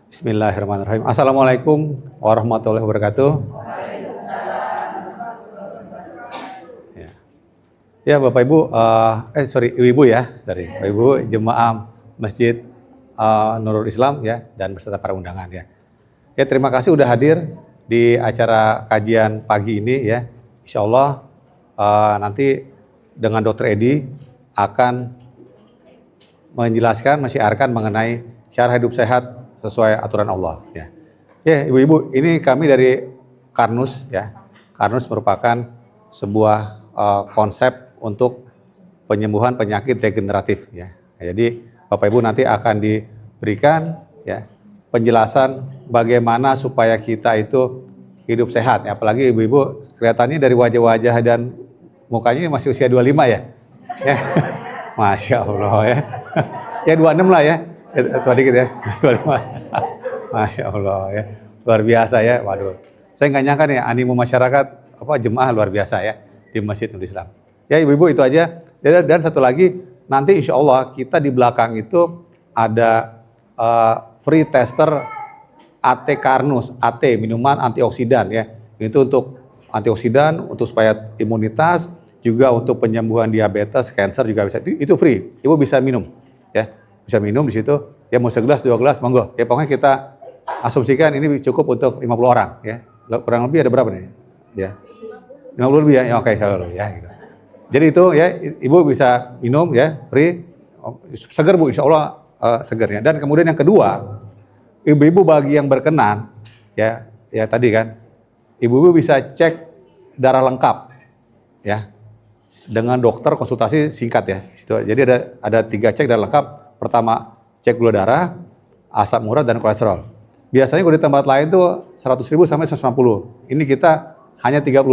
Bismillahirrahmanirrahim. Assalamualaikum warahmatullahi wabarakatuh. Ya, ya Bapak Ibu, Ibu-Ibu ya, dari Bapak Ibu jemaah Masjid Nurul Islam ya, dan beserta para undangan ya. Ya, terima kasih udah hadir di acara kajian pagi ini ya. Insya Allah nanti dengan Dr. Edi akan menjelaskan, menyiarkan mengenai cara hidup sehat sesuai aturan Allah ya. Ya, Ibu-ibu, ini kami dari Karnus ya. Karnus merupakan sebuah konsep untuk penyembuhan penyakit degeneratif ya. Jadi Bapak Ibu nanti akan diberikan ya penjelasan bagaimana supaya kita itu hidup sehat ya. Apalagi Ibu-ibu kelihatannya dari wajah-wajah dan mukanya masih usia 25 ya. Ya. Masya Allah ya. Ya 26 lah ya. Tua dikit ya. 25. Masya Allah ya. Luar biasa ya. Waduh. Saya nggak nyangka nih animo masyarakat jemaah luar biasa ya di Masjid Nurul Islam. Ya Ibu-ibu itu aja. Dan satu lagi nanti insya Allah kita di belakang itu ada free tester AT Karnus, AT minuman antioksidan ya. Itu untuk antioksidan, untuk supaya imunitas, juga untuk penyembuhan diabetes, cancer juga bisa. Itu free. Ibu bisa minum ya. Bisa minum di situ. Ya mau segelas, 2 gelas, monggo. Ya pokoknya kita asumsikan ini cukup untuk 50 orang ya. Kurang lebih ada berapa nih? Ya. 50 lebih ya. Ya oke, selalu ya gitu. Jadi itu ya Ibu bisa minum ya, free. Seger Bu, insya Allah segernya. Dan kemudian yang kedua, Ibu-ibu bagi yang berkenan ya tadi kan, Ibu-ibu bisa cek darah lengkap ya dengan dokter, konsultasi singkat ya. Jadi ada 3 cek darah lengkap. Pertama cek gula darah, asam urat dan kolesterol. Biasanya kalau di tempat lain tuh 100.000 sampai 150. Ini kita hanya 30.000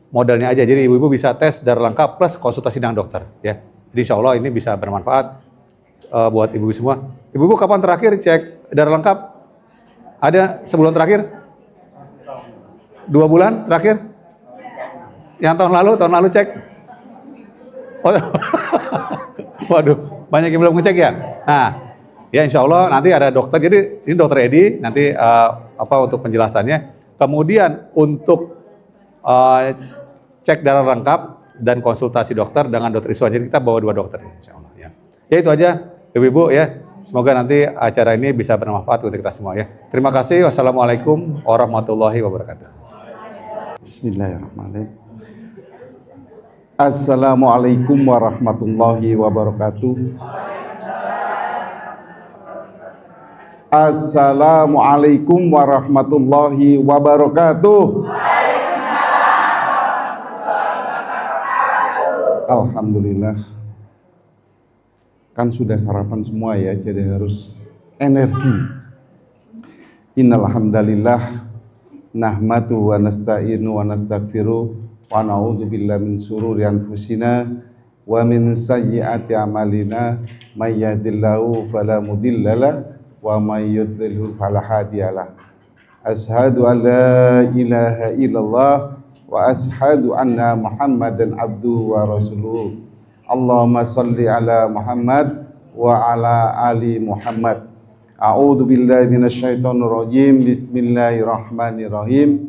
modalnya aja. Jadi ibu-ibu bisa tes darah lengkap plus konsultasi dengan dokter ya. Jadi insya Allah ini bisa bermanfaat buat ibu-ibu semua. Ibu-ibu kapan terakhir cek darah lengkap? Ada sebulan terakhir? 2 bulan terakhir? Yang tahun lalu cek? Oh, waduh, banyak yang belum ngecek ya. Nah, ya insya Allah nanti ada dokter. Jadi ini Dokter Edi nanti untuk penjelasannya. Kemudian untuk cek darah lengkap dan konsultasi dokter dengan Dokter Iswan. Jadi kita bawa 2 dokter insya Allah ya. Ya itu aja Ibu-ibu ya. Semoga nanti acara ini bisa bermanfaat untuk kita semua ya. Terima kasih. Wassalamualaikum warahmatullahi wabarakatuh. Bismillahirrahmanirrahim. Assalamualaikum warahmatullahi wabarakatuh. Assalamualaikum warahmatullahi wabarakatuh. Alhamdulillah. Kan sudah sarapan semua ya, jadi harus energi. Innal hamdalillah nahmadu wa nasta'inu wa nastaghfiruh wa na'udzu billahi min syururi anfusina wa min sayyiati a'malina may yahdihillahu fala mudhillalah wa may yudlilhu fala hadiyalah. Asyhadu an la ilaha illallah wa asyhadu anna Muhammadan abduhu wa rasuluh. Allahumma shalli ala Muhammad wa ala ali Muhammad. A'udzu billahi minasyaitonir rajim. Bismillahirrahmanirrahim.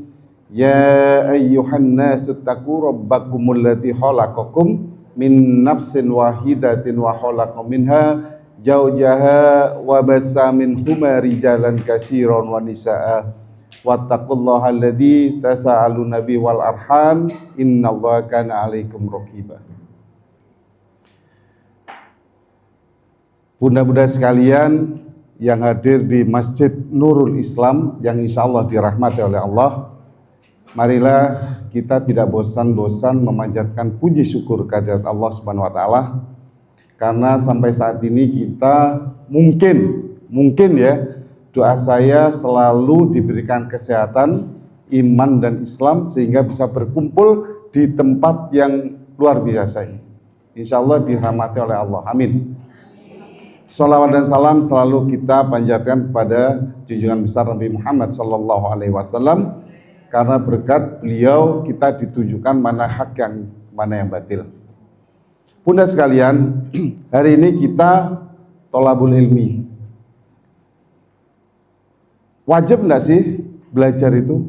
Ya ayyuhan nasu taqu rabbakumul ladzi khalaqakum min nafsin wahidatin wa khalaqa minha zawjaha wa bassa minhuma rijalan katsiran wa nisaa wattaqullaha alladzi tasaaluna bihi wal arham innallaha kana 'alaikum raqiba. Bunda-bunda sekalian yang hadir di Masjid Nurul Islam yang insya Allah dirahmati oleh Allah, marilah kita tidak bosan-bosan memanjatkan puji syukur kehadirat Allah Subhanahu wa taala, karena sampai saat ini kita mungkin ya, doa saya selalu diberikan kesehatan, iman dan Islam sehingga bisa berkumpul di tempat yang luar biasa ini. Insya Allah dirahmati oleh Allah. Amin. Salawat dan salam selalu kita panjatkan kepada junjungan besar Nabi Muhammad sallallahu alaihi wasallam, karena berkat beliau kita ditujukan mana hak yang mana yang batil. Bunda sekalian, hari ini kita tolabul ilmi. Wajib enggak sih belajar itu?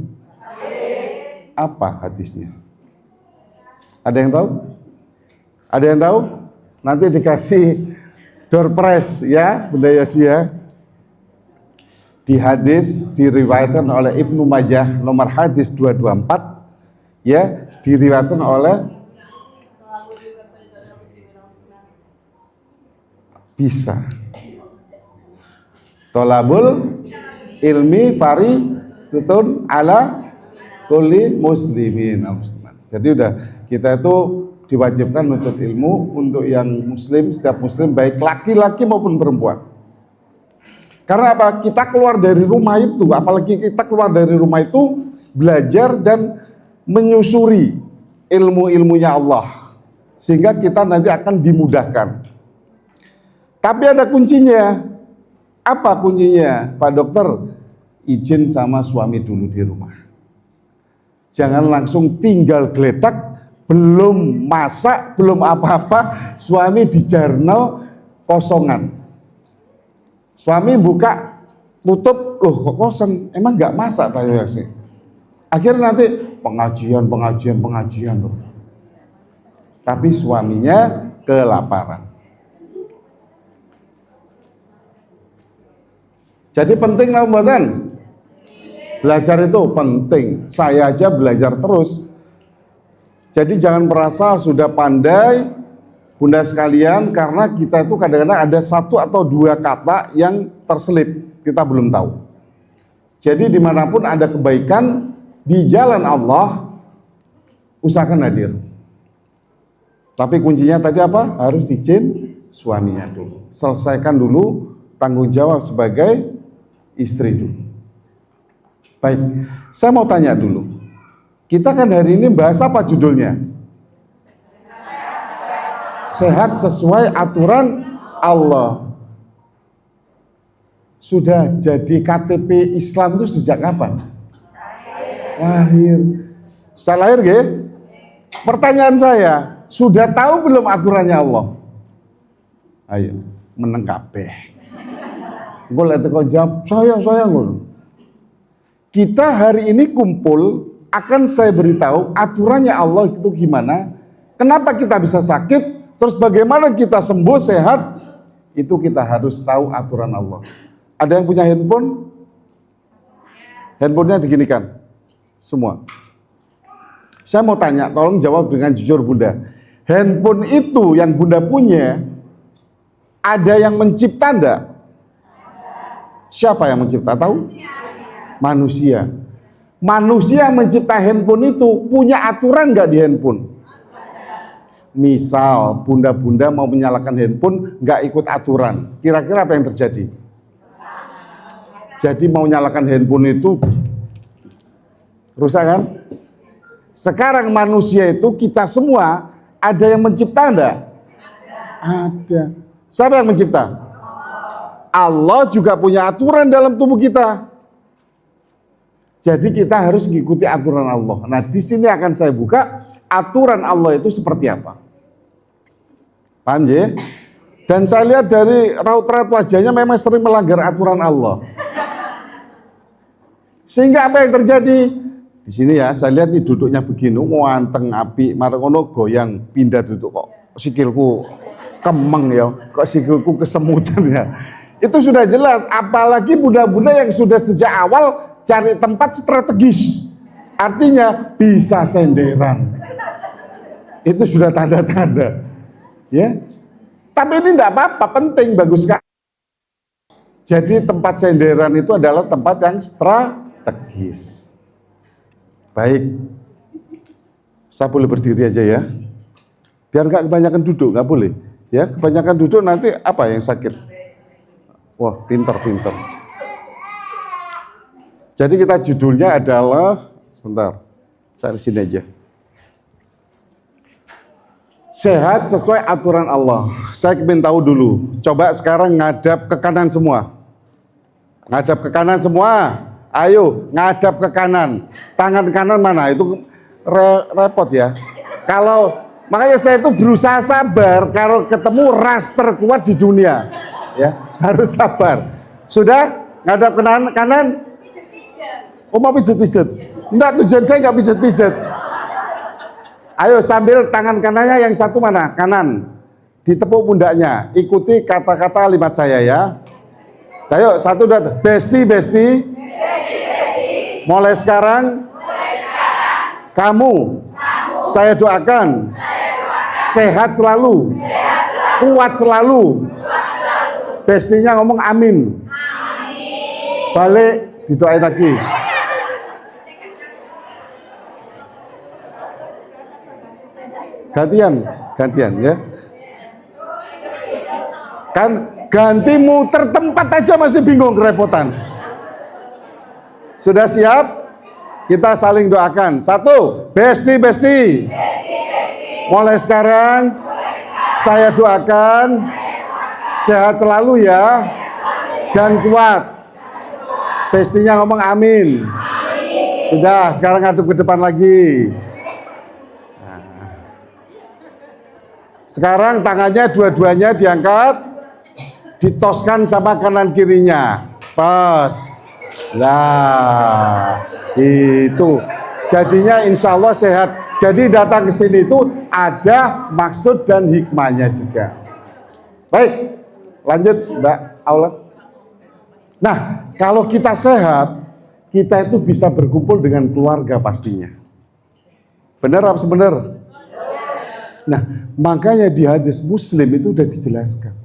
Apa hadisnya? Ada yang tahu? Ada yang tahu? Nanti dikasih door prize ya, Bunda Yosi ya. Di hadis diriwayatkan oleh Ibnu Majah nomor hadis 224 ya, diriwayatkan oleh bisa tolabul ilmi faridatun ala kulli muslimin. Jadi udah kita itu diwajibkan menuntut ilmu untuk yang muslim, setiap muslim baik laki-laki maupun perempuan. Karena apa? Kita keluar dari rumah itu, apalagi kita keluar dari rumah itu belajar dan menyusuri ilmu-ilmunya Allah, sehingga kita nanti akan dimudahkan. Tapi ada kuncinya. Apa kuncinya, Pak Dokter? Izin sama suami dulu di rumah. Jangan langsung tinggal geledak, belum masak, belum apa-apa, suami di jarno kosongan. Suami buka, tutup, loh kok kosong, emang nggak masak tanya sih. Akhirnya nanti pengajian tuh. Tapi suaminya kelaparan. Jadi penting lah mboten? Belajar itu penting. Saya aja belajar terus. Jadi jangan merasa sudah pandai, Bunda sekalian, karena kita itu kadang-kadang ada satu atau dua kata yang terselip, kita belum tahu. Jadi dimanapun ada kebaikan di jalan Allah, usahakan hadir. Tapi kuncinya tadi apa? Harus izin suaminya dulu. Selesaikan dulu tanggung jawab sebagai istri dulu. Baik, saya mau tanya dulu. Kita kan hari ini bahas apa judulnya? Sehat sesuai aturan Allah. Sudah jadi KTP Islam itu sejak kapan? Lahir. Saya lahir nggih? Pertanyaan saya, sudah tahu belum aturannya Allah? Ayo, meneng kabeh. Boleh teko jawab, saya ngono. Kita hari ini kumpul, akan saya beritahu aturannya Allah itu gimana, kenapa kita bisa sakit, terus bagaimana kita sembuh sehat, itu kita harus tahu aturan Allah. Ada yang punya handphone? Handphonenya diginikan, semua. Saya mau tanya, tolong jawab dengan jujur Bunda. Handphone itu yang Bunda punya, ada yang mencipta enggak? Siapa yang mencipta? Tahu? Manusia. Manusia yang mencipta handphone itu punya aturan nggak di handphone? Misal bunda-bunda mau menyalakan handphone nggak ikut aturan, kira-kira apa yang terjadi? Jadi mau nyalakan handphone itu rusak kan? Sekarang manusia itu kita semua ada yang mencipta enggak? Ada. Siapa yang mencipta? Allah juga punya aturan dalam tubuh kita. Jadi kita harus mengikuti aturan Allah. Nah, di sini akan saya buka aturan Allah itu seperti apa. Paham ya? Dan saya lihat dari raut-raut wajahnya memang sering melanggar aturan Allah. Sehingga apa yang terjadi? Di sini ya, saya lihat nih duduknya begini, wanteng api, marengono goyang, pindah duduk kok sikilku kemeng ya, kok sikilku kesemutan ya. Itu sudah jelas, apalagi bunda-bunda yang sudah sejak awal cari tempat strategis. Artinya bisa senderan. Itu sudah tanda-tanda. Ya. Tapi ini enggak apa-apa, penting, bagus Kak. Jadi tempat senderan itu adalah tempat yang strategis. Baik. Saya boleh berdiri aja ya. Biar enggak kebanyakan duduk, enggak boleh. Ya, kebanyakan duduk nanti apa yang sakit? Wah, pinter. Jadi kita judulnya adalah, sebentar, saya di sini aja. Sehat sesuai aturan Allah. Saya ingin tahu dulu. Coba sekarang ngadap ke kanan semua. Ngadap ke kanan semua. Ayo, ngadap ke kanan. Tangan kanan mana? Itu repot ya. Makanya saya itu berusaha sabar kalau ketemu ras terkuat di dunia. Ya, harus sabar. Sudah? Ngadap ke kanan? Oh mau pijet-pijet? Enggak, tujuan saya nggak pijet-pijet. Ayo sambil tangan kanannya yang satu mana? Kanan. Ditepuk pundaknya. Ikuti kata-kata kalimat saya ya. Ayo satu dua. Besti, besti. Mulai sekarang. Kamu. Saya doakan. Sehat selalu. Kuat selalu. Bestinya ngomong amin. Balik didoain lagi. Gantian ya. Kan ganti muter tempat aja masih bingung, kerepotan. Sudah siap? Kita saling doakan. Satu, besti, besti. Mulai sekarang saya doakan sehat selalu ya dan kuat. Bestinya ngomong amin. Sudah, sekarang ngadep ke depan lagi. Sekarang tangannya dua-duanya diangkat, ditoskan sama kanan kirinya. Pas. Nah, itu. Jadinya insya Allah sehat. Jadi datang ke sini itu ada maksud dan hikmahnya juga. Baik, lanjut Mbak Aula. Nah, kalau kita sehat, kita itu bisa berkumpul dengan keluarga pastinya. Benar apa benar? Nah, makanya di hadis Muslim itu sudah dijelaskan.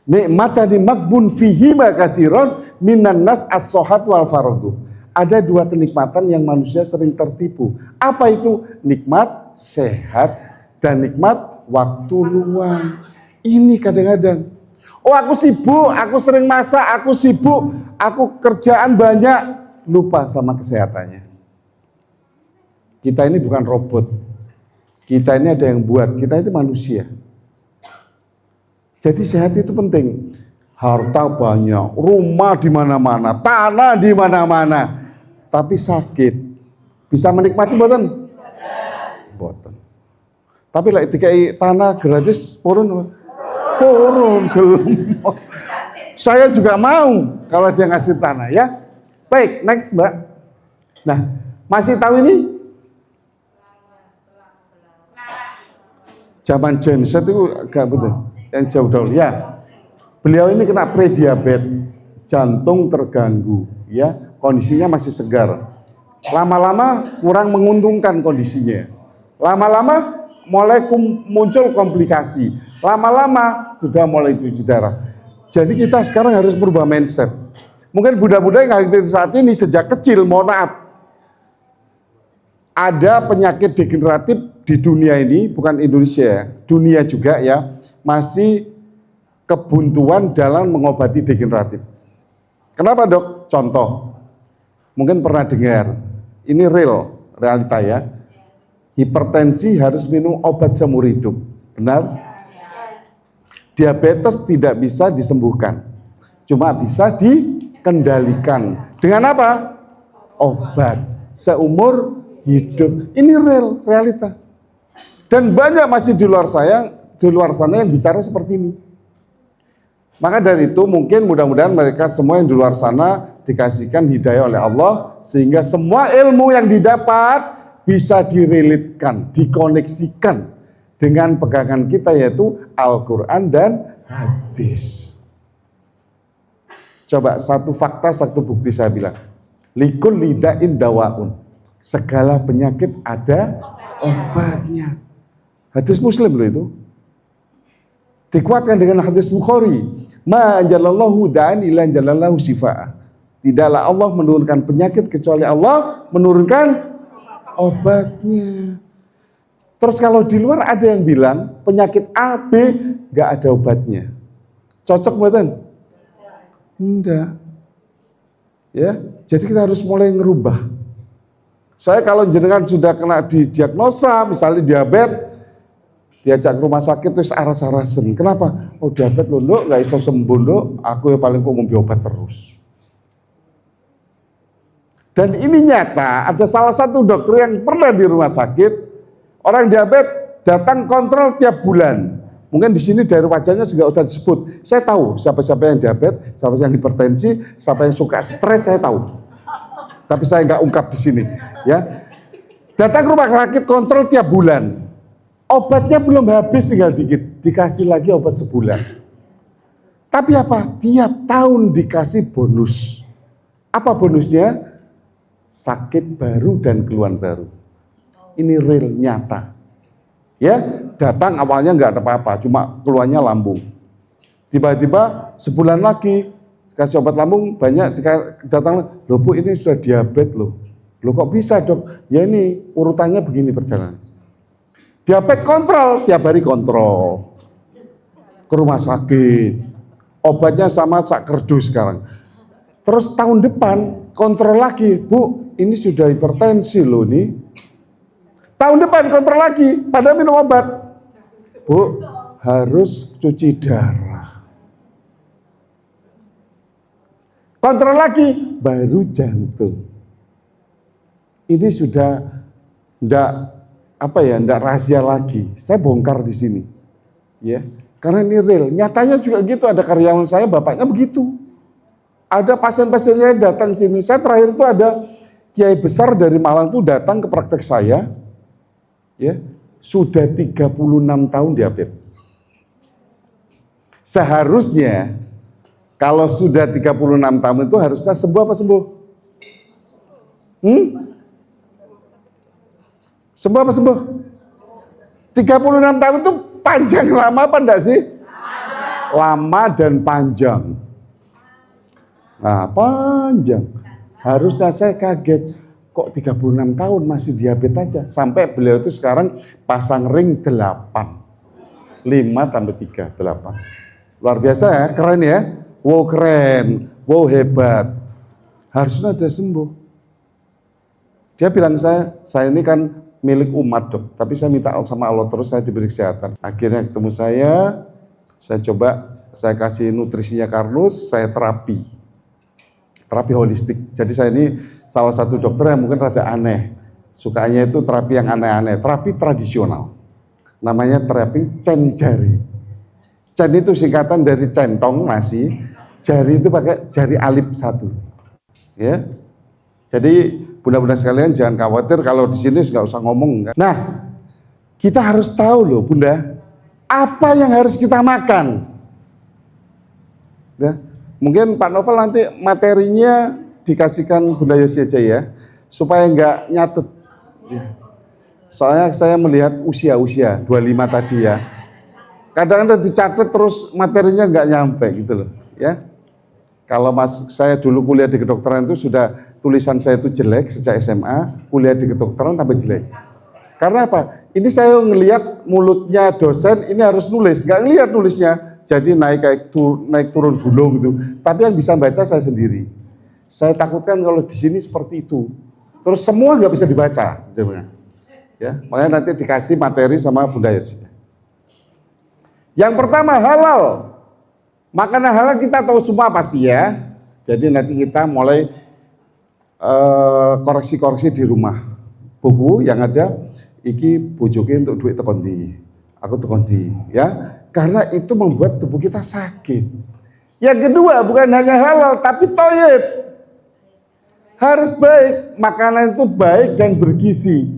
Nikmatani makbun fihi makasiron minan nas as-sohat wal faradu. Ada dua kenikmatan yang manusia sering tertipu. Apa itu? Nikmat sehat dan nikmat waktu luang. Ini kadang-kadang, oh aku sibuk, aku sering masak, aku sibuk, aku kerjaan banyak, lupa sama kesehatannya. Kita ini bukan robot. Kita ini ada yang buat, kita itu manusia. Jadi sehat itu penting. Harta banyak, rumah di mana-mana, tanah di mana-mana. Tapi sakit. Bisa menikmati mboten? Mboten. Tapi lek dikai tanah gratis purun. Purun gelem. Saya juga mau kalau dia ngasih tanah ya. Baik, next Mbak. Nah, masih tahu ini? Zaman genset itu agak betul, yang jauh dahulu ya. Beliau ini kena prediabetes, jantung terganggu, ya kondisinya masih segar. Lama-lama kurang menguntungkan kondisinya. Lama-lama mulai muncul komplikasi. Lama-lama sudah mulai cuci darah. Jadi kita sekarang harus berubah mindset. Mungkin budak-budak yang hadir saat ini sejak kecil, mohon maaf, ada penyakit degeneratif di dunia ini, bukan Indonesia, dunia juga ya, masih kebuntuan dalam mengobati degeneratif. Kenapa dok? Contoh, mungkin pernah dengar, ini real, realita ya, hipertensi harus minum obat seumur hidup, benar? Diabetes tidak bisa disembuhkan, cuma bisa dikendalikan. Dengan apa? Obat seumur hidup. Ini real, realita. Dan banyak masih di luar sana yang bicara seperti ini. Maka dari itu mungkin mudah-mudahan mereka semua yang di luar sana dikasihkan hidayah oleh Allah sehingga semua ilmu yang didapat bisa direlitkan, dikoneksikan dengan pegangan kita yaitu Al-Quran dan hadis. Coba satu fakta, satu bukti saya bilang. Likul lidain dawaun. Segala penyakit ada obatnya. Hadis Muslim loh itu. Dikuatkan dengan hadis Bukhari. Ma anjalallahu da'an ila anjalallahu sifaa. Tidaklah Allah menurunkan penyakit kecuali Allah menurunkan obatnya. Terus kalau di luar ada yang bilang penyakit A, B nggak ada obatnya. Cocok betul? Enggak. Ya, jadi kita harus mulai ngerubah. Saya kalau jenengan sudah kena didiagnosa, misalnya diabetes, diajak ke rumah sakit terus aras-arasen. Kenapa? Oh diabetes loh, Nduk, nggak iso sembuh, Nduk. Aku yang paling kok ngombe obat terus. Dan ini nyata, ada salah satu dokter yang pernah di rumah sakit, orang diabetes datang kontrol tiap bulan. Mungkin di sini dari wajahnya juga sudah disebut. Saya tahu siapa-siapa yang diabetes, siapa yang hipertensi, siapa yang suka stres, saya tahu. Tapi saya nggak ungkap di sini, ya. Datang ke rumah sakit kontrol tiap bulan. Obatnya belum habis, tinggal dikit. Dikasih lagi obat sebulan. Tapi apa? Tiap tahun dikasih bonus. Apa bonusnya? Sakit baru dan keluhan baru. Ini real, nyata. Ya, datang awalnya nggak ada apa-apa, cuma keluhannya lambung. Tiba-tiba sebulan lagi kasih obat lambung banyak, datang, loh Bu ini sudah diabetes loh. Loh kok bisa dok? Ya ini urutannya begini perjalanan. Diabetes kontrol, tiap hari kontrol. Ke rumah sakit. Obatnya sama sak kerdus sekarang. Terus tahun depan kontrol lagi, Bu ini sudah hipertensi loh nih. Tahun depan kontrol lagi, padahal minum obat. Bu, harus cuci darah. Kontrol lagi, baru jantung. Ini sudah enggak rahasia lagi. Saya bongkar di sini. Ya, karena ini real. Nyatanya juga gitu, ada karyawan saya bapaknya begitu. Ada pasien-pasiennya datang sini. Saya terakhir itu ada kiai besar dari Malang tuh datang ke praktek saya. Ya, sudah 36 tahun diabetes. Seharusnya kalau sudah 36 tahun itu harusnya sembuh apa sembuh? Sembuh apa sembuh? 36 tahun itu panjang lama apa enggak sih? Lama dan panjang. Nah, panjang. Harusnya saya kaget. Kok 36 tahun masih diabetes aja? Sampai beliau itu sekarang pasang ring 8. 5 tambah 3, 8. Luar biasa ya, keren ya. Wow keren, wow hebat. Harusnya udah sembuh. Dia bilang saya ini kan milik umat dok. Tapi saya minta sama Allah terus saya diberi kesehatan. Akhirnya ketemu saya coba, saya kasih nutrisinya Karnus, saya terapi holistik. Jadi saya ini salah satu dokter yang mungkin rada aneh. Sukanya itu terapi yang aneh-aneh, terapi tradisional. Namanya terapi cen jari. Cen itu singkatan dari centong nasi, jari itu pakai jari alip 1. Ya. Jadi bunda-bunda sekalian jangan khawatir kalau di sini nggak usah ngomong. Nah, kita harus tahu loh bunda, apa yang harus kita makan. Ya. Mungkin Pak Novel nanti materinya dikasihkan Bunda Yosi aja ya, supaya nggak nyatet. Ya. Soalnya saya melihat usia 25 tadi ya. Kadang-kadang dicatat terus materinya nggak nyampe gitu loh. Ya. Kalau saya dulu kuliah di kedokteran itu sudah tulisan saya itu jelek sejak SMA, kuliah di kedokteran tambah jelek. Karena apa? Ini saya ngelihat mulutnya dosen ini harus nulis, nggak ngelihat nulisnya. Jadi naik turun gunung gitu. Tapi yang bisa baca saya sendiri. Saya takutkan kalau di sini seperti itu. Terus semua nggak bisa dibaca. Ya, makanya nanti dikasih materi sama Bunda Yosi. Yang pertama halal. Makanan halal kita tahu semua pasti ya. Jadi nanti kita mulai koreksi-koreksi di rumah. Buku yang ada, iki bojoke untuk duit tekondi. Aku tekondi, ya. Karena itu membuat tubuh kita sakit. Yang kedua, bukan hanya halal, tapi thayyib. Harus baik, makanan itu baik dan bergizi.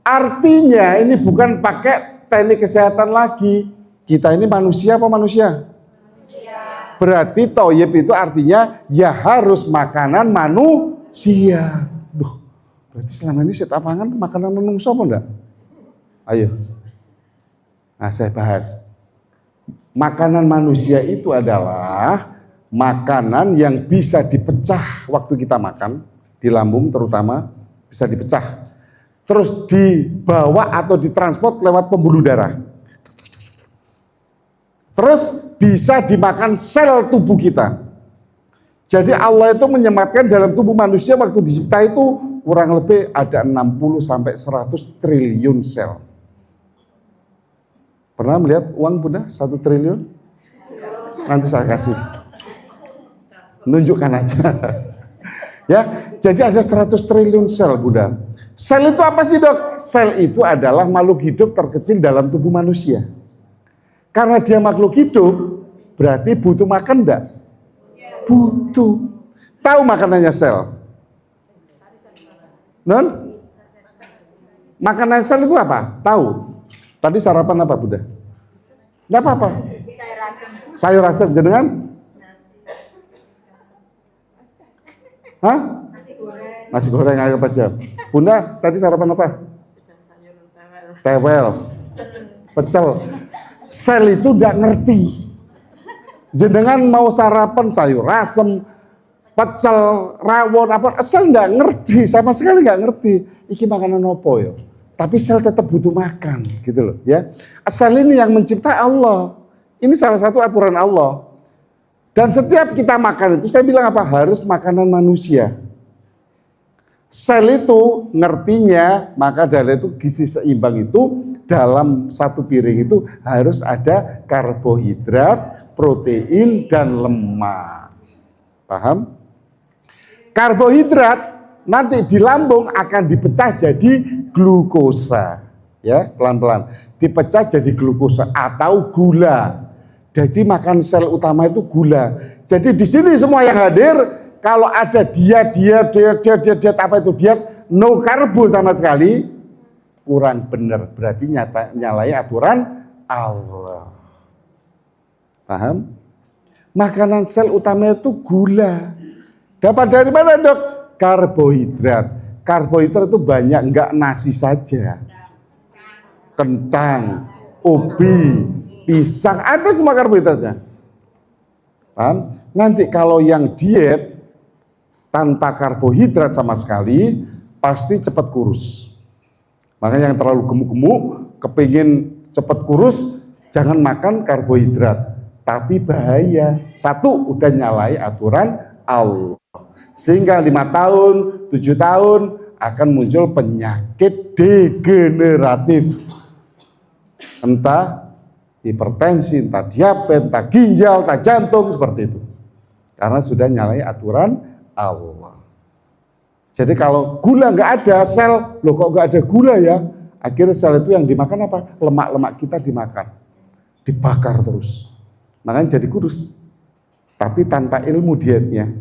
Artinya ini bukan pakai teknik kesehatan lagi. Kita ini manusia apa manusia? Manusia. Berarti thayyib itu artinya ya harus makanan manusia. Duh, berarti selama ini saya pangan makanan menungso apa enggak? Ayo. Nah, saya bahas. Makanan manusia itu adalah makanan yang bisa dipecah waktu kita makan, di lambung terutama, bisa dipecah. Terus dibawa atau ditransport lewat pembuluh darah. Terus bisa dimakan sel tubuh kita. Jadi Allah itu menyematkan dalam tubuh manusia waktu dicipta itu kurang lebih ada 60 sampai 100 triliun sel. Pernah melihat uang Bunda 1 triliun? Nanti saya kasih. Nunjukkan aja. Ya, jadi ada 100 triliun sel Bunda. Sel itu apa sih dok? Sel itu adalah makhluk hidup terkecil dalam tubuh manusia. Karena dia makhluk hidup, berarti butuh makan enggak? Butuh. Tahu makanannya sel? Non? Makanan sel itu apa? Tahu? Tadi sarapan apa Bunda? Enggak apa-apa. Sayur asem jenengan? Hah? Nasi goreng ayo apa jam? Bunda, tadi sarapan apa? Tewel. Pecel. Sel itu enggak ngerti. Jenengan mau sarapan sayur asem, pecel, rawon apa? Sel enggak ngerti, sama sekali enggak ngerti. Iki makanan opo ya? Tapi sel tetap butuh makan, gitu loh, ya. Sel ini yang mencipta Allah. Ini salah satu aturan Allah. Dan setiap kita makan itu, saya bilang apa? Harus makanan manusia. Sel itu ngertinya, maka dari itu gizi seimbang itu dalam satu piring itu harus ada karbohidrat, protein, dan lemak. Paham? Karbohidrat nanti di lambung akan dipecah jadi glukosa, ya, pelan-pelan dipecah jadi glukosa atau gula. Jadi makan sel utama itu gula. Jadi di sini semua yang hadir, kalau ada diet apa itu diet no karbo sama sekali, kurang benar, berarti nyalai aturan Allah. Paham? Makanan sel utama itu gula. Dapat dari mana dok? Karbohidrat. Karbohidrat itu banyak, enggak nasi saja. Kentang, ubi, pisang, ada semua karbohidratnya. Paham? Nanti kalau yang diet tanpa karbohidrat sama sekali, pasti cepat kurus. Makanya yang terlalu gemuk-gemuk, kepingin cepat kurus, jangan makan karbohidrat. Tapi bahaya, satu udah nyalai aturan Allah. Sehingga 5 tahun, 7 tahun akan muncul penyakit degeneratif. Entah hipertensi, entah diabetes, entah ginjal, entah jantung, seperti itu. Karena sudah nyalai aturan Allah. Jadi kalau gula nggak ada, sel, loh kok nggak ada gula ya? Akhirnya sel itu yang dimakan apa? Lemak-lemak kita dimakan. Dibakar terus. Makanya jadi kurus. Tapi tanpa ilmu dietnya.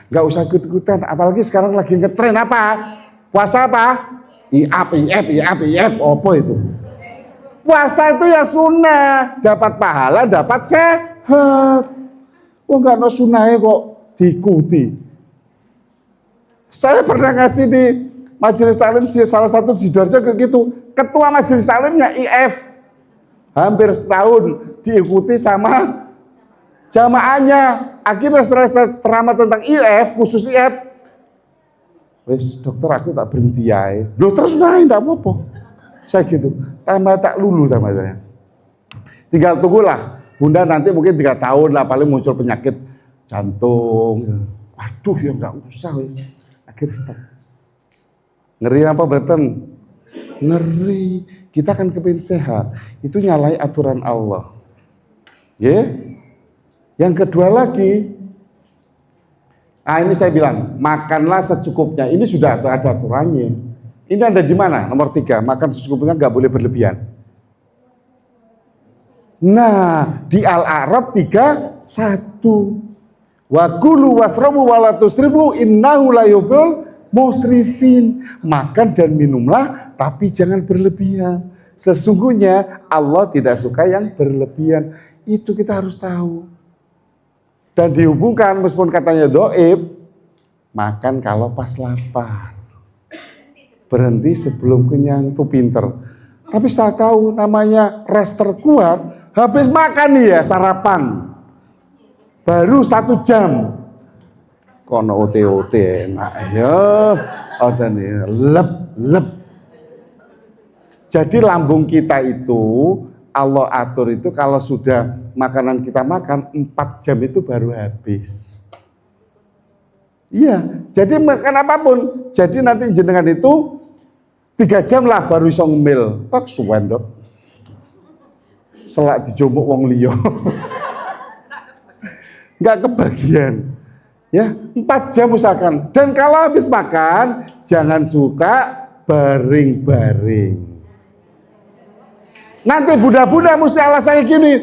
Nggak usah ikut-ikutan, apalagi sekarang lagi ngetren apa? Puasa apa? IAP, apa itu? Puasa itu ya sunnah, dapat pahala, dapat sehat. Oh nggak no sunnahnya kok diikuti. Saya pernah ngasih di majelis taklim salah satu di Sidoarjo kayak gitu. Ketua majelis taklimnya IF, hampir setahun diikuti sama jamaahnya. Akhirnya setelah saya ceramah tentang IF, khusus IF, wes dokter aku tak berhenti ya. Loh terus naik, enggak apa-apa. Saya gitu, tambah tak lulu sama saya. Tinggal tunggulah, Bunda nanti mungkin 3 tahun lah paling muncul penyakit jantung. Aduh ya enggak usah wes. Akhirnya stop. Ngeri apa beten? Ngeri. Kita kan kepingin sehat. Itu nyalai aturan Allah. Ya? Yang kedua lagi, ini saya bilang, makanlah secukupnya. Ini sudah ada aturannya. Ini ada di mana? Nomor 3, makan secukupnya, nggak boleh berlebihan. Nah, di Al-A'raf 3:1. Wa kulu wasrabu wa la tusrifu innahu la yuhibbul musrifin. Makan dan minumlah, tapi jangan berlebihan. Sesungguhnya Allah tidak suka yang berlebihan. Itu kita harus tahu. Dan dihubungkan meskipun katanya doib, makan kalau pas lapar, berhenti sebelum kenyang, itu pinter. Tapi saya tahu namanya res terkuat, habis makan nih ya sarapan, baru 1 jam, kono OT enak ya, ada nih lep. Jadi lambung kita itu Allah atur itu kalau sudah makanan kita makan 4 jam itu baru habis. Iya, jadi makan apapun. Jadi nanti jenengan itu 3 jam lah baru iso ngemil. Tak suwen dok. Selak dijomok wong liya. Enggak kebagian. Ya, 4 jam usahakan. Dan kalau habis makan jangan suka baring-baring. Nanti budak-budak mesti alasannya gini,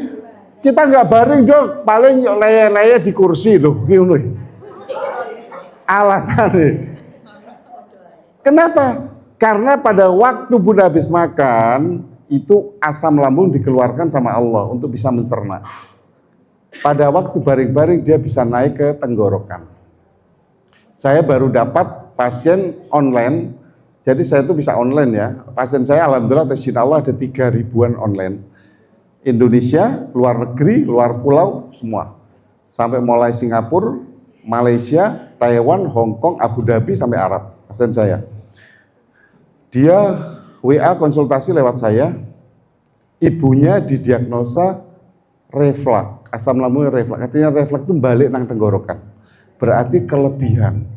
kita nggak baring dong, paling leye-leye di kursi loh, gini. Alasannya. Kenapa? Karena pada waktu Bunda habis makan, itu asam lambung dikeluarkan sama Allah untuk bisa mencerna. Pada waktu baring-baring dia bisa naik ke tenggorokan. Saya baru dapat pasien online, jadi saya itu bisa online ya. Pasien saya alhamdulillah insya Allah ada 3.000-an online. Indonesia, luar negeri, luar pulau, semua. Sampai mulai Singapura, Malaysia, Taiwan, Hong Kong, Abu Dhabi, sampai Arab. Pasien saya. Dia WA konsultasi lewat saya, ibunya didiagnosa reflux, asam lambung reflux. Artinya reflux itu balik nang tenggorokan. Berarti kelebihan.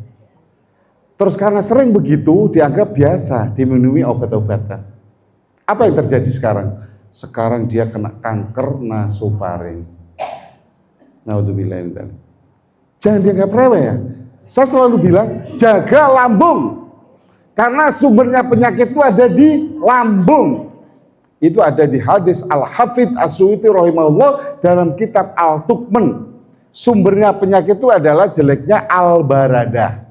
Terus karena sering begitu, dianggap biasa, diminumi obat-obatan. Apa yang terjadi sekarang? Sekarang dia kena kanker nasofaring. Naudzubillah. Jangan dianggap remeh ya. Saya selalu bilang, jaga lambung. Karena sumbernya penyakit itu ada di lambung. Itu ada di hadis Al-Hafidh As-Suyuti rahimahullah dalam kitab Al-Tuqman. Sumbernya penyakit itu adalah jeleknya al-barada.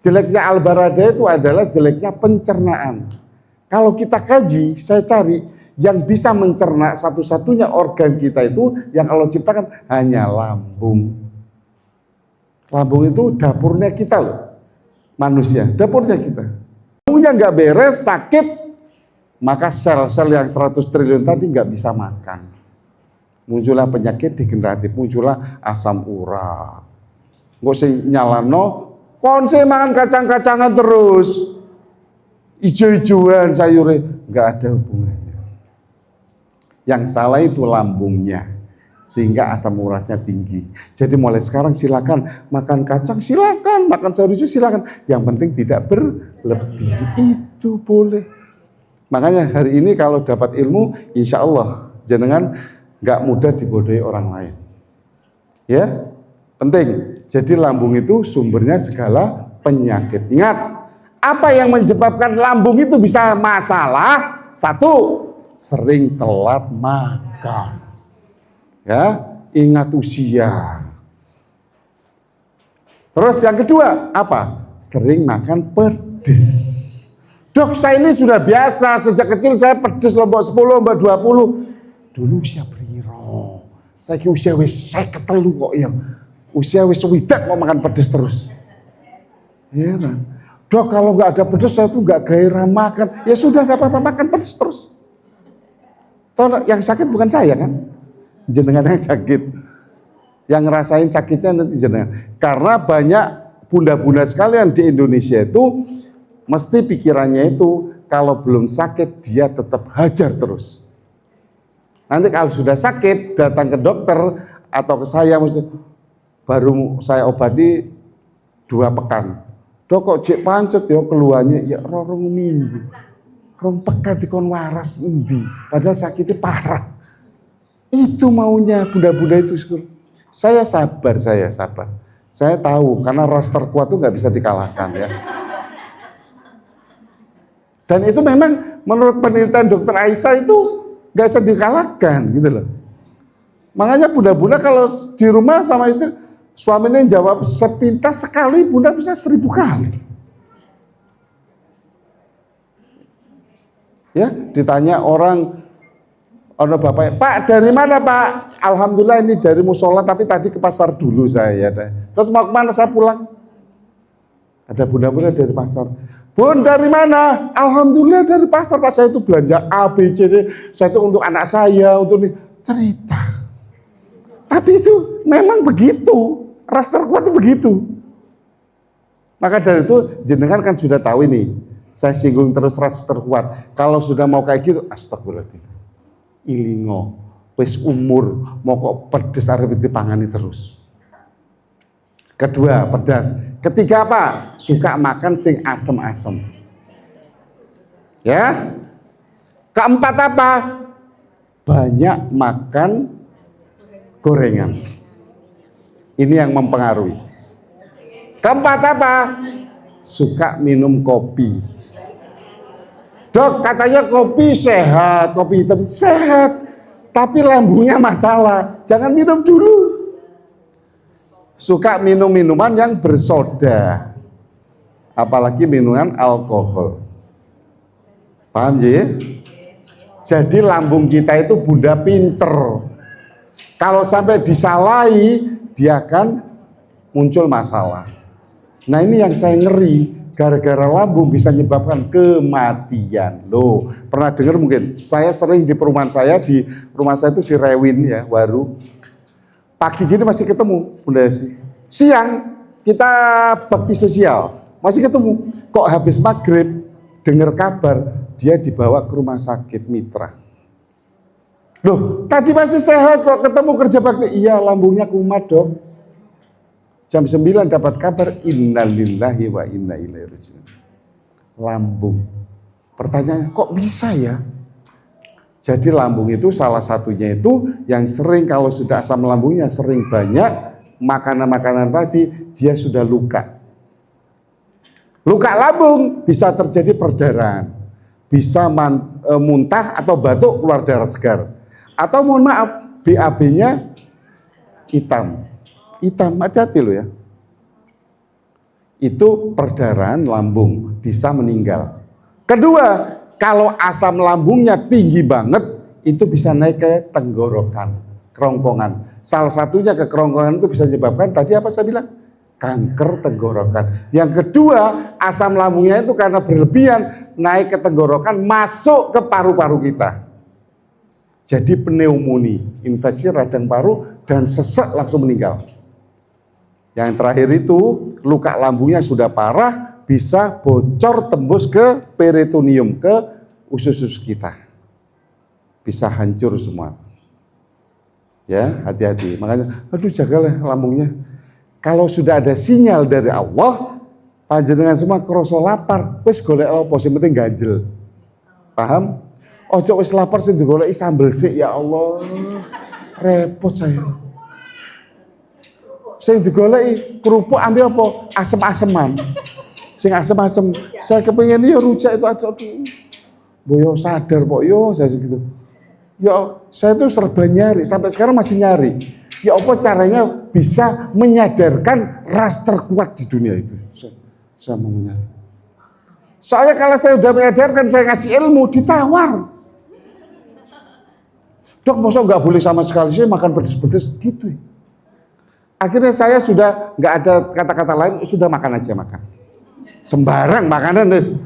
Jeleknya al-barada itu adalah jeleknya pencernaan. Kalau kita kaji, saya cari yang bisa mencerna satu-satunya organ kita itu yang Allah ciptakan hanya lambung. Lambung itu dapurnya kita loh, manusia, dapurnya kita. Lambungnya nggak beres, sakit, maka sel-sel yang 100 triliun tadi nggak bisa makan. Muncullah penyakit degeneratif, muncullah asam urat. Nggak usah nyalano, konse makan kacang-kacangan terus, ijo-ijoan sayurnya, nggak ada hubungannya. Yang salah itu lambungnya, sehingga asam uratnya tinggi. Jadi mulai sekarang silakan makan kacang, silakan makan sayur hijau, silakan. Yang penting tidak berlebih, itu boleh. Makanya hari ini kalau dapat ilmu, insya Allah jenengan nggak mudah dibodohi orang lain. Ya, penting. Jadi lambung itu sumbernya segala penyakit. Ingat, apa yang menyebabkan lambung itu bisa masalah? Satu, sering telat makan. Ya, ingat usia. Terus yang kedua, apa? Sering makan pedes. Dok, saya ini sudah biasa, sejak kecil saya pedes lombok 10, lombok 20. Dulu usia beriro. Saya usia wis 53 kok ya. Usia wis swidak mau makan pedes terus. Ya kan? Dok, kalau nggak ada pedes saya tuh nggak gairah makan. Ya sudah, nggak apa-apa, makan pedes terus. Toh yang sakit bukan saya kan? Jenengan yang sakit. Yang ngerasain sakitnya nanti jenengan. Karena banyak bunda-bunda sekalian di Indonesia itu mesti pikirannya itu kalau belum sakit dia tetap hajar terus. Nanti kalau sudah sakit datang ke dokter atau ke saya baru saya obati 2 pekan. Dok kok cek pancet ya keluarnya ya rorong minggu. Rong pekan dikon waras endi. Padahal sakitnya parah. Itu maunya bunda-bunda itu. Saya sabar. Saya tahu karena ras terkuat itu nggak bisa dikalahkan ya. Dan itu memang menurut penelitian dokter Aisyah itu nggak bisa dikalahkan gitu loh. Makanya bunda-bunda kalau di rumah sama istri, suaminya jawab sepintas sekali, bunda bisa 1000 kali. Ya, ditanya orang bapaknya, Pak dari mana Pak? Alhamdulillah ini dari musola, tapi tadi ke pasar dulu saya. Terus mau kemana saya pulang? Ada bunda-bunda dari pasar. Bun dari mana? Alhamdulillah dari pasar Pak, saya itu belanja A, B, C, D. Saya itu untuk anak saya, untuk cerita. Tapi itu memang begitu, ras terkuat itu begitu. Maka dari itu jenengan kan sudah tahu ini. Saya singgung terus ras terkuat. Kalau sudah mau kayak gitu, astagfirullahaladzim. Ilingo, wis umur, mau kok pedes arep dipangani terus. Kedua, pedas. Ketiga apa? Suka makan sing asem-asem. Ya. Keempat apa? Banyak makan gorengan. Ini yang mempengaruhi. Keempat apa? Suka minum kopi. Dok, katanya kopi sehat, kopi hitam sehat. Tapi lambungnya masalah. Jangan minum dulu. Suka minum minuman yang bersoda. apalagi minuman alkohol. Paham ya? Jadi lambung kita itu bunda pinter. Kalau sampai disalahi, dia akan muncul masalah. Nah ini yang saya ngeri, gara-gara lambung bisa menyebabkan kematian. Loh, pernah dengar mungkin? Saya sering di perumahan saya, itu di Rewin ya, Waru. Pagi gini masih ketemu Bunda Desi. Siang kita bakti sosial, masih ketemu. Kok habis maghrib dengar kabar dia dibawa ke rumah sakit Mitra. Loh, tadi masih sehat kok, ketemu kerja bakti. Iya, lambungnya kumat dok. Jam 9 dapat kabar, innalillahi wa inna ilaihi raji'un. Lambung. Pertanyaannya, kok bisa ya? Jadi lambung itu salah satunya itu yang sering kalau sudah asam lambungnya sering banyak, makanan-makanan tadi dia sudah luka. Luka lambung bisa terjadi perdarahan, bisa muntah atau batuk keluar darah segar. Atau mohon maaf, BAB-nya hitam. Hitam, hati-hati loh ya. Itu perdarahan lambung, bisa meninggal. Kedua, kalau asam lambungnya tinggi banget, itu bisa naik ke tenggorokan, kerongkongan. Salah satunya ke kerongkongan itu bisa menyebabkan, tadi apa saya bilang? Kanker tenggorokan. Yang kedua, asam lambungnya itu karena berlebihan, naik ke tenggorokan, masuk ke paru-paru kita. Jadi pneumonia, infeksi radang paru, dan sesek langsung meninggal. Yang terakhir itu, luka lambungnya sudah parah, bisa bocor tembus ke peritoneum, ke usus-usus kita. Bisa hancur semua. Ya, hati-hati. Makanya, aduh jagalah lambungnya. Kalau sudah ada sinyal dari Allah, panjenengan semua kroso lapar, wis golek apa, sing penting ganjel. Paham? Ojo wis lapar sing digoleki sambel sik ya Allah. Repot saya. Sing digoleki kerupuk ambil apa? Asem-aseman. Sing asem-asem. Saya kepengen ya rujak itu aja tuh. Boyo sadar kok yo saya segitu. Ya saya tuh serba nyari, sampai sekarang masih nyari. Ya apa caranya bisa menyadarkan ras terkuat di dunia itu. Saya mau nyari. Soalnya kalau saya udah menyadarkan, saya kasih ilmu, ditawar. Dok, masa nggak boleh sama sekali sih makan pedes-pedes gitu. Akhirnya saya sudah nggak ada kata-kata lain, sudah makan aja makan. Sembarang makanan des.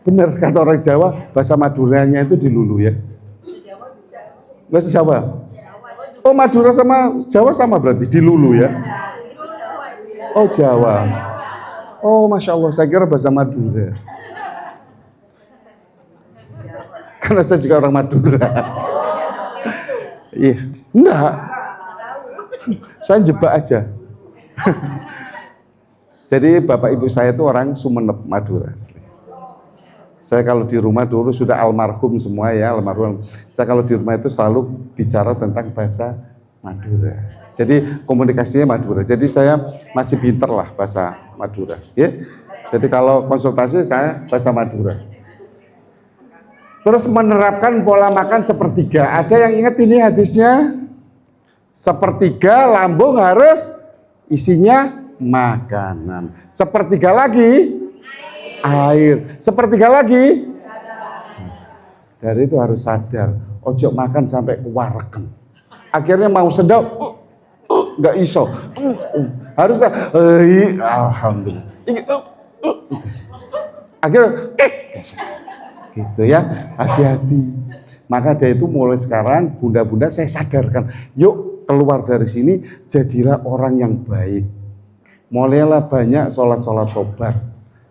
Bener kata orang Jawa, bahasa Maduranya itu dilulu ya. Bahasa Jawa. Oh Madura sama Jawa sama berarti dilulu ya. Oh Jawa. Oh Masya Allah, saya kira bahasa Madura. Karena saya juga orang Madura. Iya, enggak. Saya jebak aja. Jadi bapak ibu saya itu orang Sumeneb, Madura. Saya kalau di rumah dulu sudah almarhum semua ya, almarhum. Saya kalau di rumah itu selalu bicara tentang bahasa Madura. Jadi komunikasinya Madura. Jadi saya masih pinter lah bahasa Madura. Ya. Jadi kalau konsultasi saya bahasa Madura. Terus menerapkan pola makan sepertiga. Ada yang ingat ini hadisnya? Sepertiga lambung harus isinya makanan. Sepertiga lagi air. Sepertiga lagi dari itu harus sadar. Ojo makan sampai kewareken. Akhirnya mau sedap, nggak iso. Harus alhamdulillah. Akhirnya gitu ya. Hati-hati. Maka dari itu mulai sekarang bunda-bunda saya sadarkan. Yuk keluar dari sini jadilah orang yang baik. Mulailah banyak sholat-sholat tobat.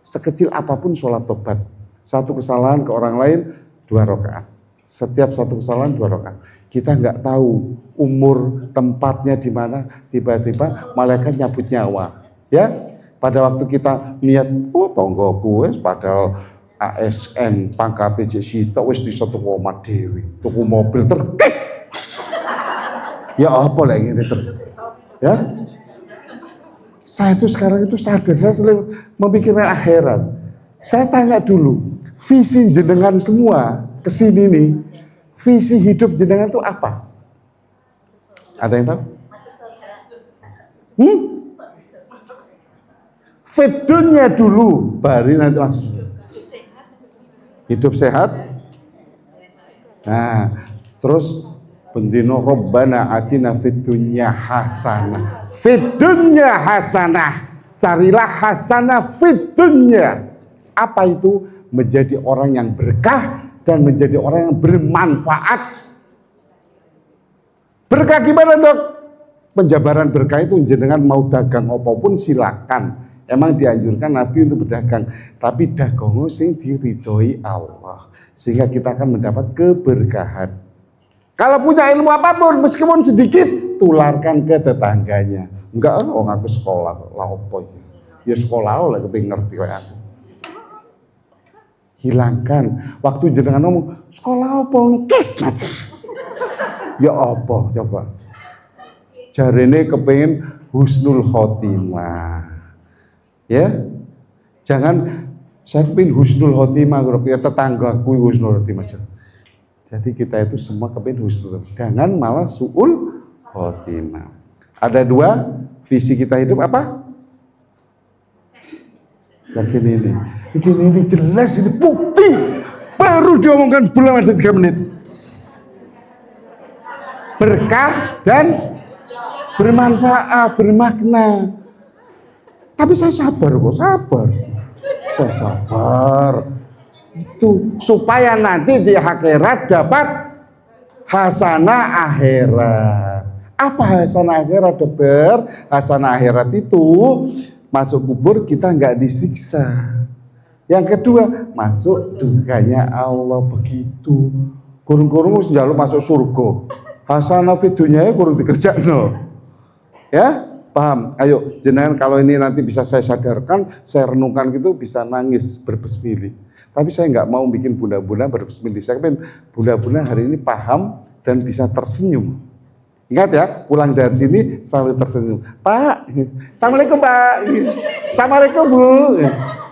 Sekecil apapun sholat tobat. Satu kesalahan ke orang lain 2 rakaat. Setiap satu kesalahan 2 rakaat. Kita nggak tahu umur tempatnya di mana, tiba-tiba malaikat nyabut nyawa. Ya, pada waktu kita niat, tonggoku wis padahal ASN pangkatnya jek wis di satu koma dewi, tuku mobil terkek. Ya apa lagi ini terus? Ya. Saya itu sekarang itu sadar, saya selalu memikirkan akhirat. Saya tanya dulu, visi jenengan semua kesini nih, visi hidup jenengan itu apa? Ada yang tahu? Fit dunya dulu, baru nanti masuk surga. Hidup sehat. Nah, terus bendino Rabbana atina fid dunya hasanah. Fid dunya hasanah. Carilah hasanah fid dunya. Apa itu? Menjadi orang yang berkah dan menjadi orang yang bermanfaat. Berkah gimana, Dok? Penjabaran berkah itu jenengan mau dagang apapun silakan. Emang dianjurkan Nabi untuk berdagang, tapi dagango sing diridhoi Allah, sehingga kita akan mendapat keberkahan. Kalau punya ilmu apapun, meskipun sedikit, tularkan ke tetangganya. Enggak, aku sekolah, lah opo iki. Ya sekolah lah kepengin ngerti kayak aku. Hilangkan waktu jenengan ngomong, sekolah opo ngekek. Ya opo coba. Jarene kepengin husnul khotimah. Ya, jangan saya kepingin husnul khotimah, ya tetanggaku husnul khotimah. Jadi kita itu semua kepingin husnul khotimah, jangan malah su'ul khotimah. Ada dua visi kita hidup apa? Begini ini jelas, ini bukti, baru diomongkan belum ada 3 menit. Berkah dan bermanfaat, bermakna. Tapi saya sabar kok, saya sabar. Itu supaya nanti di akhirat dapat hasanah akhirat. Apa hasanah akhirat, dokter? Hasanah akhirat itu masuk kubur kita nggak disiksa. Yang kedua, masuk surganya Allah begitu. Kurung-kurung njaluk masuk surga. Hasanah fidunya kurang dikerjakno. Ya? Paham? Ayo, jenengan kalau ini nanti bisa saya sadarkan, saya renungkan gitu, bisa nangis berbesmili. Tapi saya nggak mau bikin bunda-bunda berbesmili. Saya pengen bunda-bunda hari ini paham dan bisa tersenyum. Ingat ya, pulang dari sini selalu tersenyum. Pak, Assalamualaikum Pak. Assalamualaikum Bu.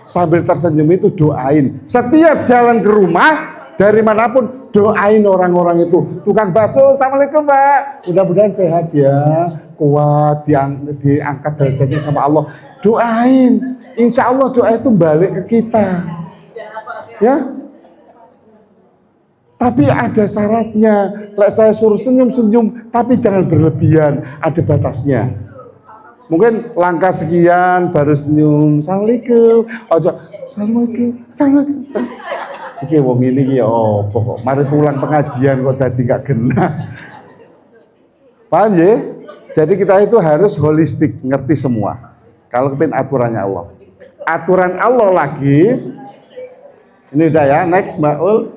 Sambil tersenyum itu doain. Setiap jalan ke rumah, dari manapun, doain orang-orang itu. Tukang bakso, Assalamualaikum Pak. Mudah-mudahan sehat ya. Kuat, diangkat derajatnya sama Allah. Doain, insya Allah doa itu balik ke kita. Ya, tapi ada syaratnya. Lek saya suruh senyum-senyum, tapi jangan berlebihan, ada batasnya. Mungkin langkah sekian baru senyum, Assalamualaikum. Ojo, Assalamualaikum. Iki wong ini ya pokok. Mari pulang pengajian kok tadi gak genah. Paham ya? Jadi kita itu harus holistik, ngerti semua. Kalau kepin aturannya Allah. Aturan Allah lagi, ini udah ya, next Mbak Ul.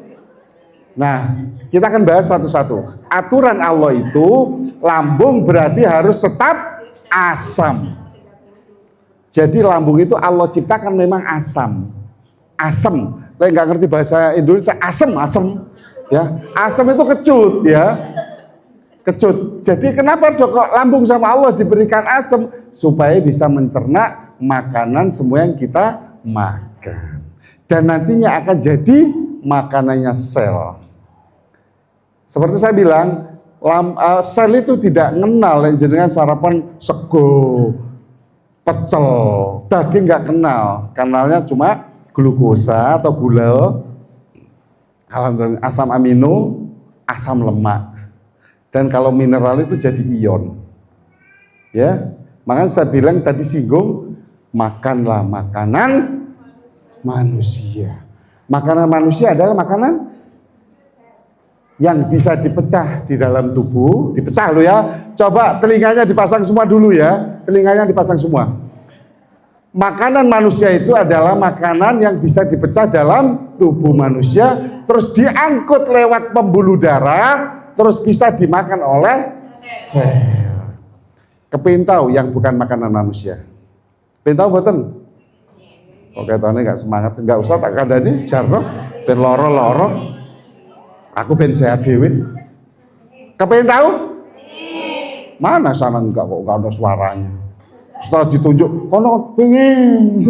Nah, kita akan bahas satu-satu. Aturan Allah itu, lambung berarti harus tetap asam. Jadi lambung itu Allah ciptakan memang asam. Asam. Saya nggak ngerti bahasa Indonesia, asam. Ya, asam itu kecut ya. Kecut. Jadi kenapa dok kok lambung sama Allah diberikan asam? Supaya bisa mencerna makanan semua yang kita makan. Dan nantinya akan jadi makanannya sel. Seperti saya bilang, sel itu tidak kenal yang jenengan sarapan sego, pecel, daging nggak kenal. Kenalnya cuma glukosa atau gula, alhamdulillah, asam amino, asam lemak. Dan kalau mineral itu jadi ion. Ya, makanya saya bilang tadi singgung, makanlah makanan manusia. Makanan manusia adalah makanan yang bisa dipecah di dalam tubuh, dipecah lo ya. Coba telinganya dipasang semua dulu ya, telinganya dipasang semua. Makanan manusia itu adalah makanan yang bisa dipecah dalam tubuh manusia, terus diangkut lewat pembuluh darah, terus bisa dimakan oleh sel. Kepingin tahu yang bukan makanan manusia? Kepingin tahu boten? Oke, tahunnya nggak semangat, nggak usah tak kandani jarno, ben loro. Aku ben sehat dewe. Kepingin tahu? Mana sana enggak kok, nggak ada suaranya. Setelah ditunjuk, kono pengen.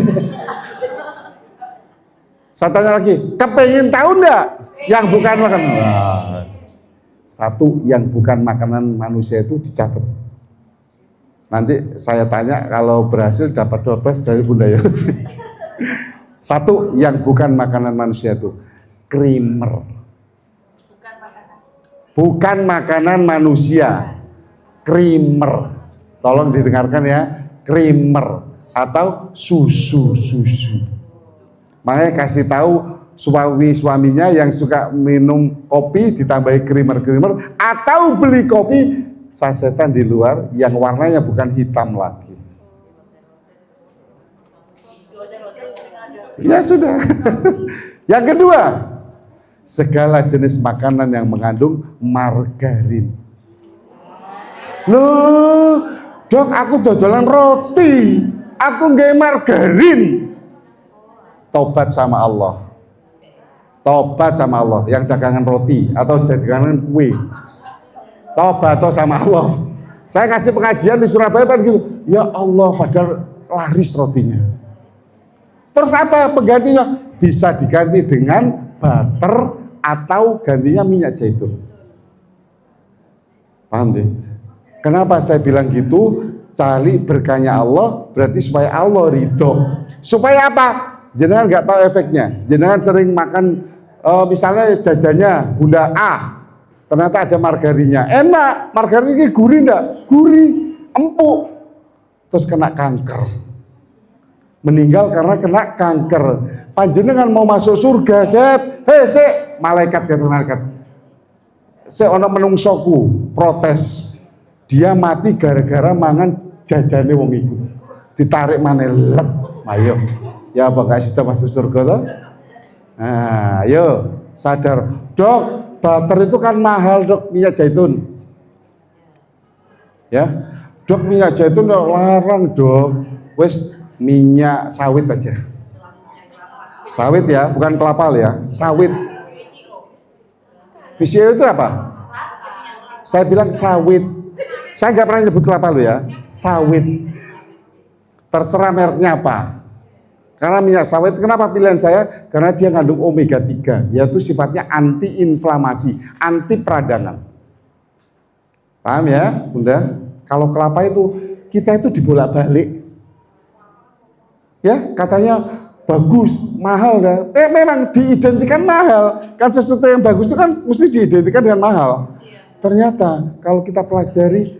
Saya tanya lagi, kepingin tahu enggak yang bukan makanan? Satu yang bukan makanan manusia itu dicatat. Nanti saya tanya kalau berhasil dapat 12 dari Bunda Yosi. Satu yang bukan makanan manusia itu krimer. Bukan makanan manusia. Krimer. Tolong didengarkan ya, krimer atau susu. Makanya kasih tahu suaminya yang suka minum kopi ditambahi krimer atau beli kopi sasetan di luar yang warnanya bukan hitam lagi. Ya sudah. Yang kedua, segala jenis makanan yang mengandung margarin. Loh, Dok, aku dodolan roti, aku nggak margarin. Tobat sama Allah. Tobat sama Allah, yang dagangan roti atau dagangan kue. Tobat sama Allah. Saya kasih pengajian di Surabaya kan gitu. Ya Allah, padahal laris rotinya. Terus apa penggantinya? Bisa diganti dengan butter atau gantinya minyak zaitun. Paham deh? Kenapa saya bilang gitu? Cari berkahnya Allah, berarti supaya Allah ridho. Supaya apa? Jenengan nggak tahu efeknya. Jenengan sering makan misalnya jajannya Bunda A, ternyata ada margarinnya. Enak, margarin ini gurih enggak? Gurih, empuk. Terus kena kanker. Meninggal karena kena kanker. Panjenengan mau masuk surga, Jeb. Hei, malaikat kata malaikat. Ono menungsoku protes. Dia mati gara-gara mangan jajane wong iku. Ditarik maneh lep. Ayo. Ya apa gak kita masuk surga toh? Nah, ayo sadar. Dok, butter itu kan mahal, Dok, minyak zaitun. Ya. Dok, minyak zaitun larang, Dok. Wes minyak sawit aja. Sawit ya, bukan kelapa ya, sawit. VCO itu apa? Saya bilang sawit. Saya nggak pernah nyebut kelapa lo ya, sawit. Terserah mereknya apa. Karena minyak sawit, kenapa pilihan saya? Karena dia ngandung omega 3, yaitu sifatnya anti-inflamasi, anti peradangan. Paham ya, Bunda? Kalau kelapa itu, kita itu dibolak-balik. Ya, katanya bagus, mahal dah. Memang diidentikan mahal. Kan sesuatu yang bagus itu kan mesti diidentikan dengan mahal. Ternyata kalau kita pelajari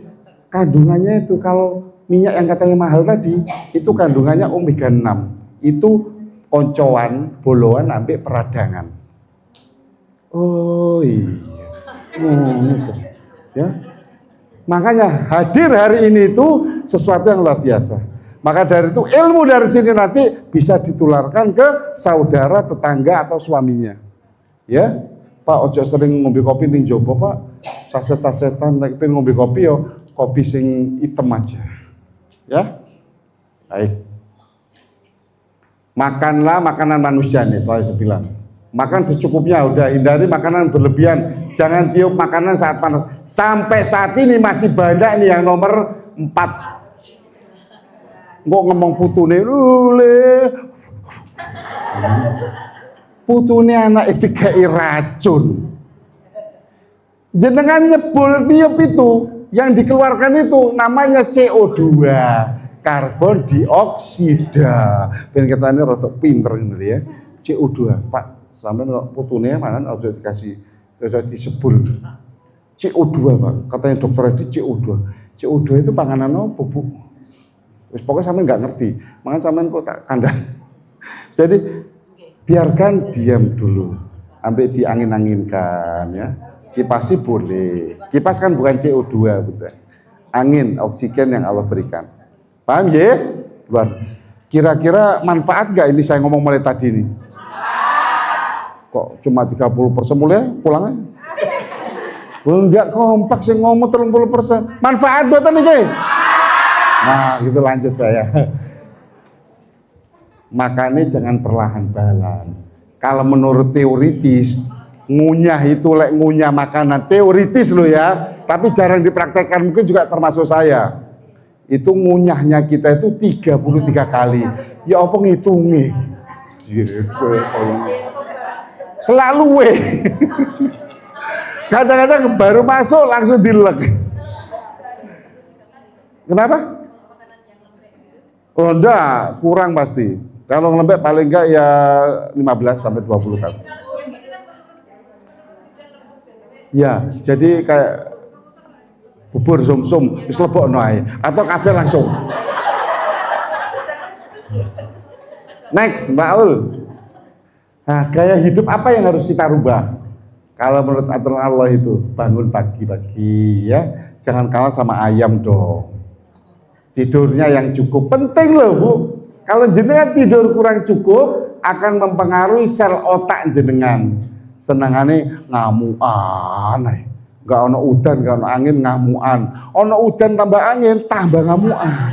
kandungannya itu, kalau minyak yang katanya mahal tadi, itu kandungannya omega 6. Itu koncoan, boloan, sampai peradangan. Oh iya. Gitu. Ya. Makanya hadir hari ini itu sesuatu yang luar biasa. Maka dari itu ilmu dari sini nanti bisa ditularkan ke saudara, tetangga atau suaminya. Ya, Pak ojo sering ngombe kopi ning jopo, Pak. Saset-sasetan nek pengen ngombe kopi yo kopi sing hitam aja. Ya. Baik. Makanlah makanan manusia nih, selalu saya bilang. Makan secukupnya, udah hindari makanan berlebihan. Jangan tiup makanan saat panas. Sampai saat ini masih banyak nih yang nomor 4. Nggak ngomong putune, putune anak itu kayak racun. Jenengan nyebul tiup itu, yang dikeluarkan itu namanya CO2. Karbon dioksida. Ben ketane rada pinter ngene ya. CO2, Pak. Sampeyan kok putune mangan aja dikasih aja disebul. CO2, Pak. Katanya dokter di CO2. CO2 itu panganan apa, Bu? Wis pokoknya sampeyan enggak ngerti. Mangan sampeyan kok tak kandang. Jadi biarkan diam dulu. Sampai diangin-anginkan ya. Kipasi boleh. Kipas kan bukan CO2, betul. Angin, oksigen yang Allah berikan. Paham ya? Luar. Kira-kira manfaat gak ini saya ngomong mulai tadi ini? Kok cuma 30% mulai pulang aja? Enggak kompak sih ngomong 30%. Manfaat buatan nih. Nah, gitu lanjut saya. Makanya jangan perlahan-lahan. Kalau menurut teoritis, ngunyah itu ngunyah makanan teoritis loh ya, tapi jarang dipraktekkan, mungkin juga termasuk saya. Itu ngunyahnya kita itu 33 kali. Ya apa ngitungi? Selalu weh. Kadang-kadang baru masuk langsung dilek. Kenapa? Oh enggak, kurang pasti. Kalau ngelembek paling enggak ya 15 sampai 20 tahun. Ya, jadi kayak bubur sum-sum wis lebokno ae atau kabeh langsung. Next, Mbak Ul. Nah, gaya hidup apa yang harus kita rubah? Kalau menurut aturan Allah itu bangun pagi-pagi ya, jangan kalah sama ayam dong. Tidurnya yang cukup penting loh Bu. Kalau jenengan tidur kurang cukup akan mempengaruhi sel otak jenengan. Senangane ngamuan, nggak ono udan, nggak ono angin ngamuan. Ono udan tambah angin tambah ngamuan.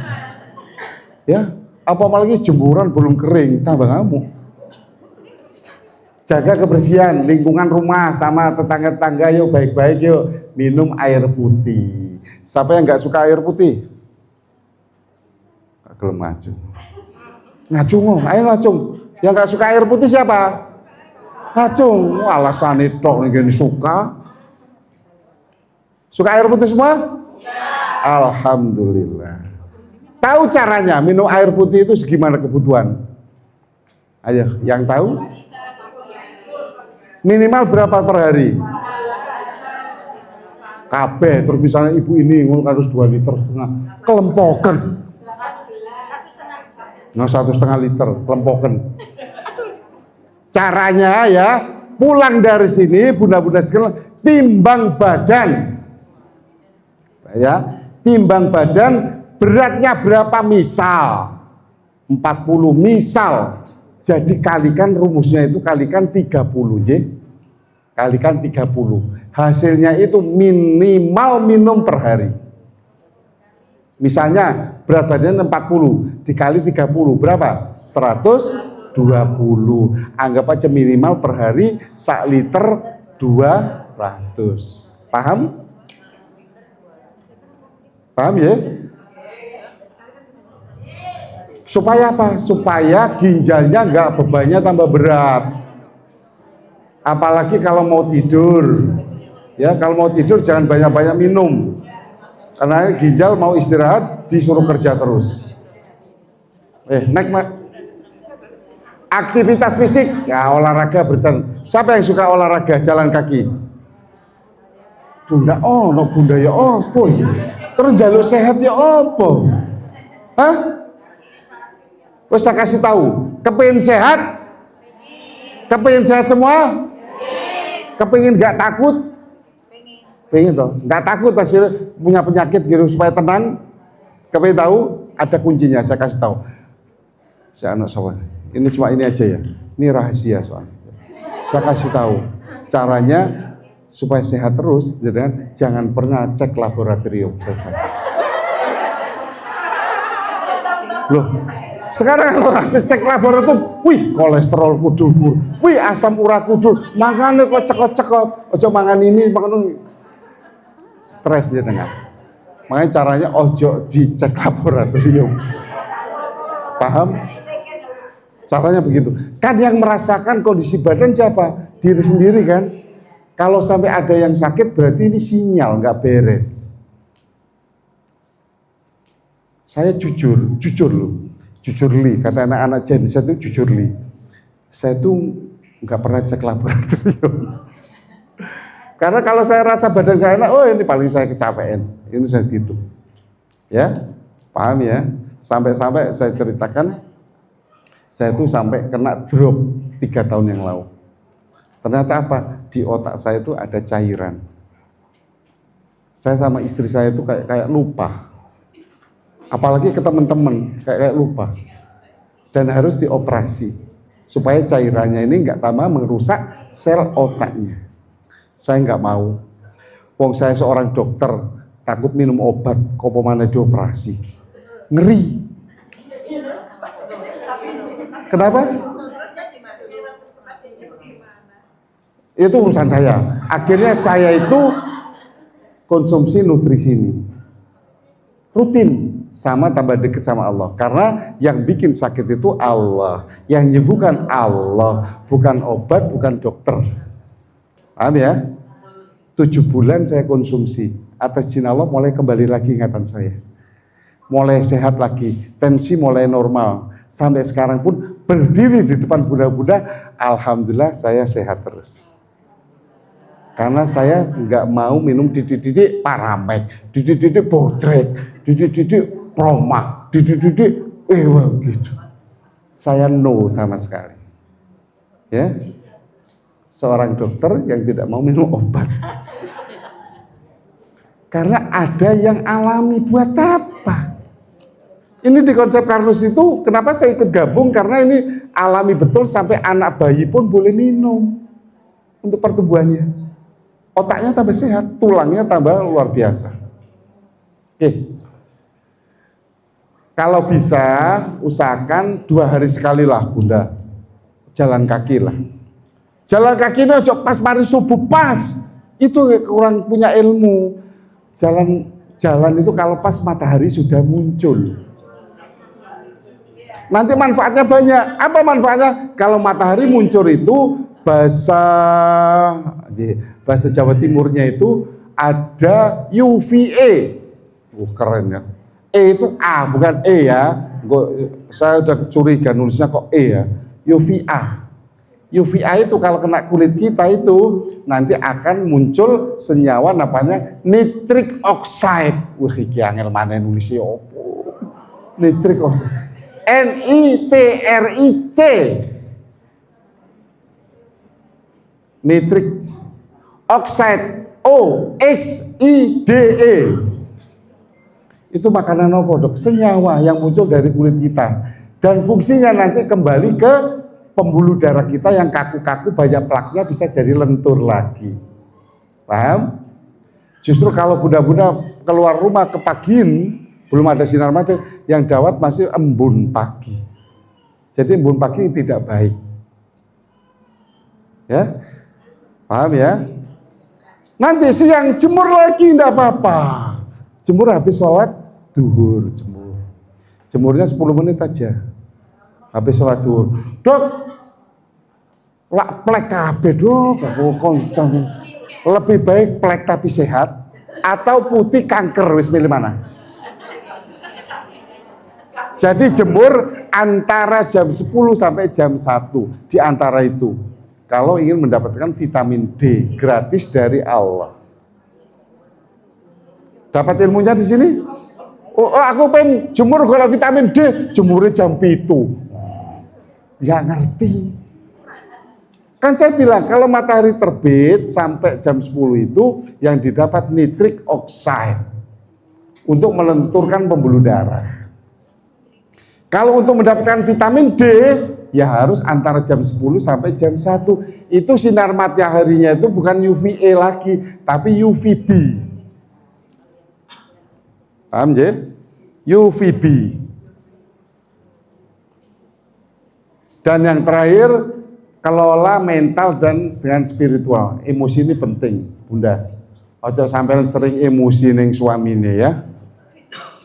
Ya, apalagi jemuran belum kering tambah ngamuk. Jaga kebersihan lingkungan rumah sama tetangga-tetangga yuk baik-baik yuk. Minum air putih. Siapa yang nggak suka air putih? Belum ngacung. Ngacung, ayo ngacung. Yang nggak suka air putih siapa? Ngacung. Alasan itu nih suka. Suka air putih semua? Alhamdulillah. Tahu caranya minum air putih itu segimana kebutuhan? Ayo, yang tahu? Minimal berapa per hari? Kabeh, terus misalnya ibu ini harus 2 liter setengah, kelempokan. Nah 1,5 liter, kelempokan. Caranya ya, pulang dari sini, bunda-bunda sekalian, timbang badan. Ya, timbang badan beratnya berapa misal? 40 misal. Jadi kalikan rumusnya itu kalikan 30, kalikan 30. Hasilnya itu minimal minum per hari. Misalnya berat badannya 40 dikali 30 berapa? 120. Anggap aja minimal per hari 1 liter 200. Paham? Paham ya? Supaya apa? Supaya ginjalnya enggak, bebannya tambah berat. Apalagi kalau mau tidur. Ya, kalau mau tidur jangan banyak-banyak minum. Karena ginjal mau istirahat disuruh kerja terus. Naik Mak. Aktivitas fisik, ya olahraga berjalan. Siapa yang suka olahraga jalan kaki? Bunda, oh, no bunda ya opo. Terus jalur sehat ya opo? Hah? Wes saya kasih tahu, kepengin sehat? Kepengin sehat semua? Kepengin nggak takut? Pengen toh, nggak takut pasti punya penyakit gitu supaya tenang. Kepengin tahu? Ada kuncinya, saya kasih tahu. Saya anak soal, ini cuma ini aja ya, ini rahasia soal. Saya kasih tahu caranya supaya sehat terus, jangan pernah cek laboratorium selesai. Loh, sekarang kalau habis cek laboratorium, wih kolesterol kudu, wih asam urat kudu, makanya kok cekot-cekot, ojo mangan ini, makan ini, stres dia dengar. Makanya caranya ojo dicek laboratorium. Paham? Caranya begitu. Kan yang merasakan kondisi badan siapa? Diri sendiri kan? Kalau sampai ada yang sakit berarti ini sinyal nggak beres. Saya jujur loh. Jujur li, kata anak-anak Gen Z itu jujur li. Saya tuh nggak pernah cek laboratorium. Karena kalau saya rasa badan gak enak, oh ini paling saya kecapean. Ini saya gitu. Ya, paham ya? Sampai-sampai saya ceritakan, saya tuh sampai kena drop 3 tahun yang lalu. Ternyata apa? Di otak saya itu ada cairan. Saya sama istri saya itu kayak lupa. Apalagi ke teman-teman kayak lupa. Dan harus dioperasi supaya cairannya ini nggak tambah merusak sel otaknya. Saya nggak mau. Wong saya seorang dokter, takut minum obat, kok mana dioperasi. Ngeri. Kenapa? Itu urusan saya. Akhirnya saya itu konsumsi nutrisi ini. Rutin. Sama tambah dekat sama Allah. Karena yang bikin sakit itu Allah. Yang nyembuhkan Allah. Bukan obat, bukan dokter. Paham ya? 7 bulan saya konsumsi. Atas izin Allah mulai kembali lagi ingatan saya. mulai sehat lagi, tensi mulai normal. Sampai sekarang pun berdiri di depan bunda-bunda, alhamdulillah saya sehat terus. Karena saya nggak mau minum didik-didik Paramek, didik-didik Bodrek, didik-didik Promak, didik-didik gitu. Saya no sama sekali. Ya, seorang dokter yang tidak mau minum obat. Karena ada yang alami, buat apa? Ini di konsep Karnus itu, kenapa saya ikut gabung? Karena ini alami betul sampai anak bayi pun boleh minum untuk pertumbuhannya. Otaknya tambah sehat, tulangnya tambah luar biasa. Oke. Kalau bisa, usahakan 2 hari sekali lah bunda. Jalan kaki lah. Jalan kaki ini aja pas mari subuh pas. Itu kurang punya ilmu. Jalan itu kalau pas matahari sudah muncul. Nanti manfaatnya banyak. Apa manfaatnya? Kalau matahari muncul itu bahasa Jawa Timurnya itu ada UVA. Keren ya. E itu A bukan E ya. Saya udah curiga nulisnya kok E ya. UVA. UVA itu kalau kena kulit kita itu nanti akan muncul senyawa namanya nitric oxide. Wah, iki angel maneh nulisnya opo. Nitric oxide. NITRIC. Nitric oxide, OXIDE. Itu makanan apa dok? Senyawa yang muncul dari kulit kita. Dan fungsinya nanti kembali ke pembuluh darah kita yang kaku-kaku, banyak plaknya bisa jadi lentur lagi. Paham? Justru kalau bunda-bunda keluar rumah ke pagiin, belum ada sinar matahari, yang dawat masih embun pagi. Jadi embun pagi tidak baik. Ya, paham ya? Nanti siang jemur lagi tidak apa-apa. Jemur habis sholat duhur, jemur. Jemurnya 10 menit aja. Habis sholat duhur. Dok, lak plek kabeh dok, aku konstan. Lebih baik plek tapi sehat atau putih kanker, wis milih mana? Jadi jemur antara jam 10 sampai jam 1 di antara itu. Kalau ingin mendapatkan vitamin D gratis dari Allah. Dapat ilmunya di sini? Oh, aku pengen jemur kalau vitamin D, jemurnya jam 7. Nggak ngerti. Kan saya bilang kalau matahari terbit sampai jam 10 itu yang didapat nitric oxide untuk melenturkan pembuluh darah. Kalau untuk mendapatkan vitamin D ya harus antara jam 10 sampai jam 1. Itu sinar mataharinya itu bukan UVA lagi, tapi UVB. Paham ya? UVB. Dan yang terakhir, kelola mental dan spiritual. Emosi ini penting, bunda. Ojo sampai sering emosi neng suamine ya.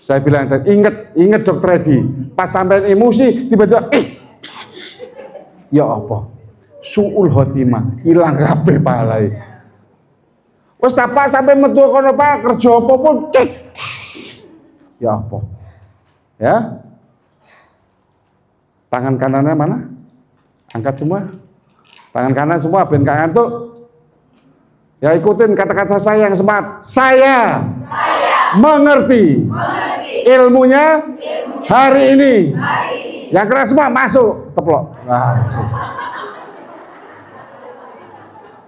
Saya bilang tadi, ingat dokter Edi, pas sampai emosi tiba-tiba ya apa? Suul khotimah, hilang kabeh pahalai. Wes apa sampai metu kono Pak, kerja apa pun ya apa? Ya. Tangan kanannya mana? Angkat semua. Tangan kanan semua ben gak ngantuk. Ya ikutin kata-kata saya yang semangat. Saya mengerti. Ilmunya hari ini. Yang keras semua masuk, teplok.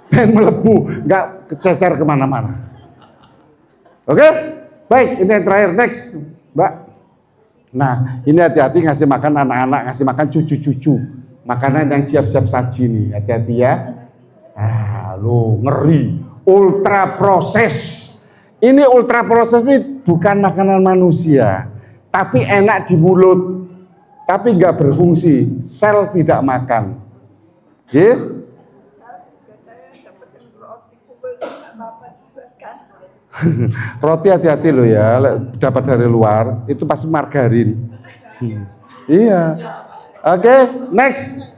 Ben melebu, nggak kececer kemana-mana. Oke? Baik, ini yang terakhir, next, Mbak. Nah, ini hati-hati ngasih makan anak-anak, ngasih makan cucu-cucu. Makanan yang siap-siap saji nih, hati-hati ya. Lu ngeri, ultra proses. Ini ultra proses ini bukan makanan manusia, tapi enak di mulut, tapi nggak berfungsi, sel tidak makan. Roti hati-hati loh ya, dapat dari luar itu pasti margarin. Iya. Oke, next.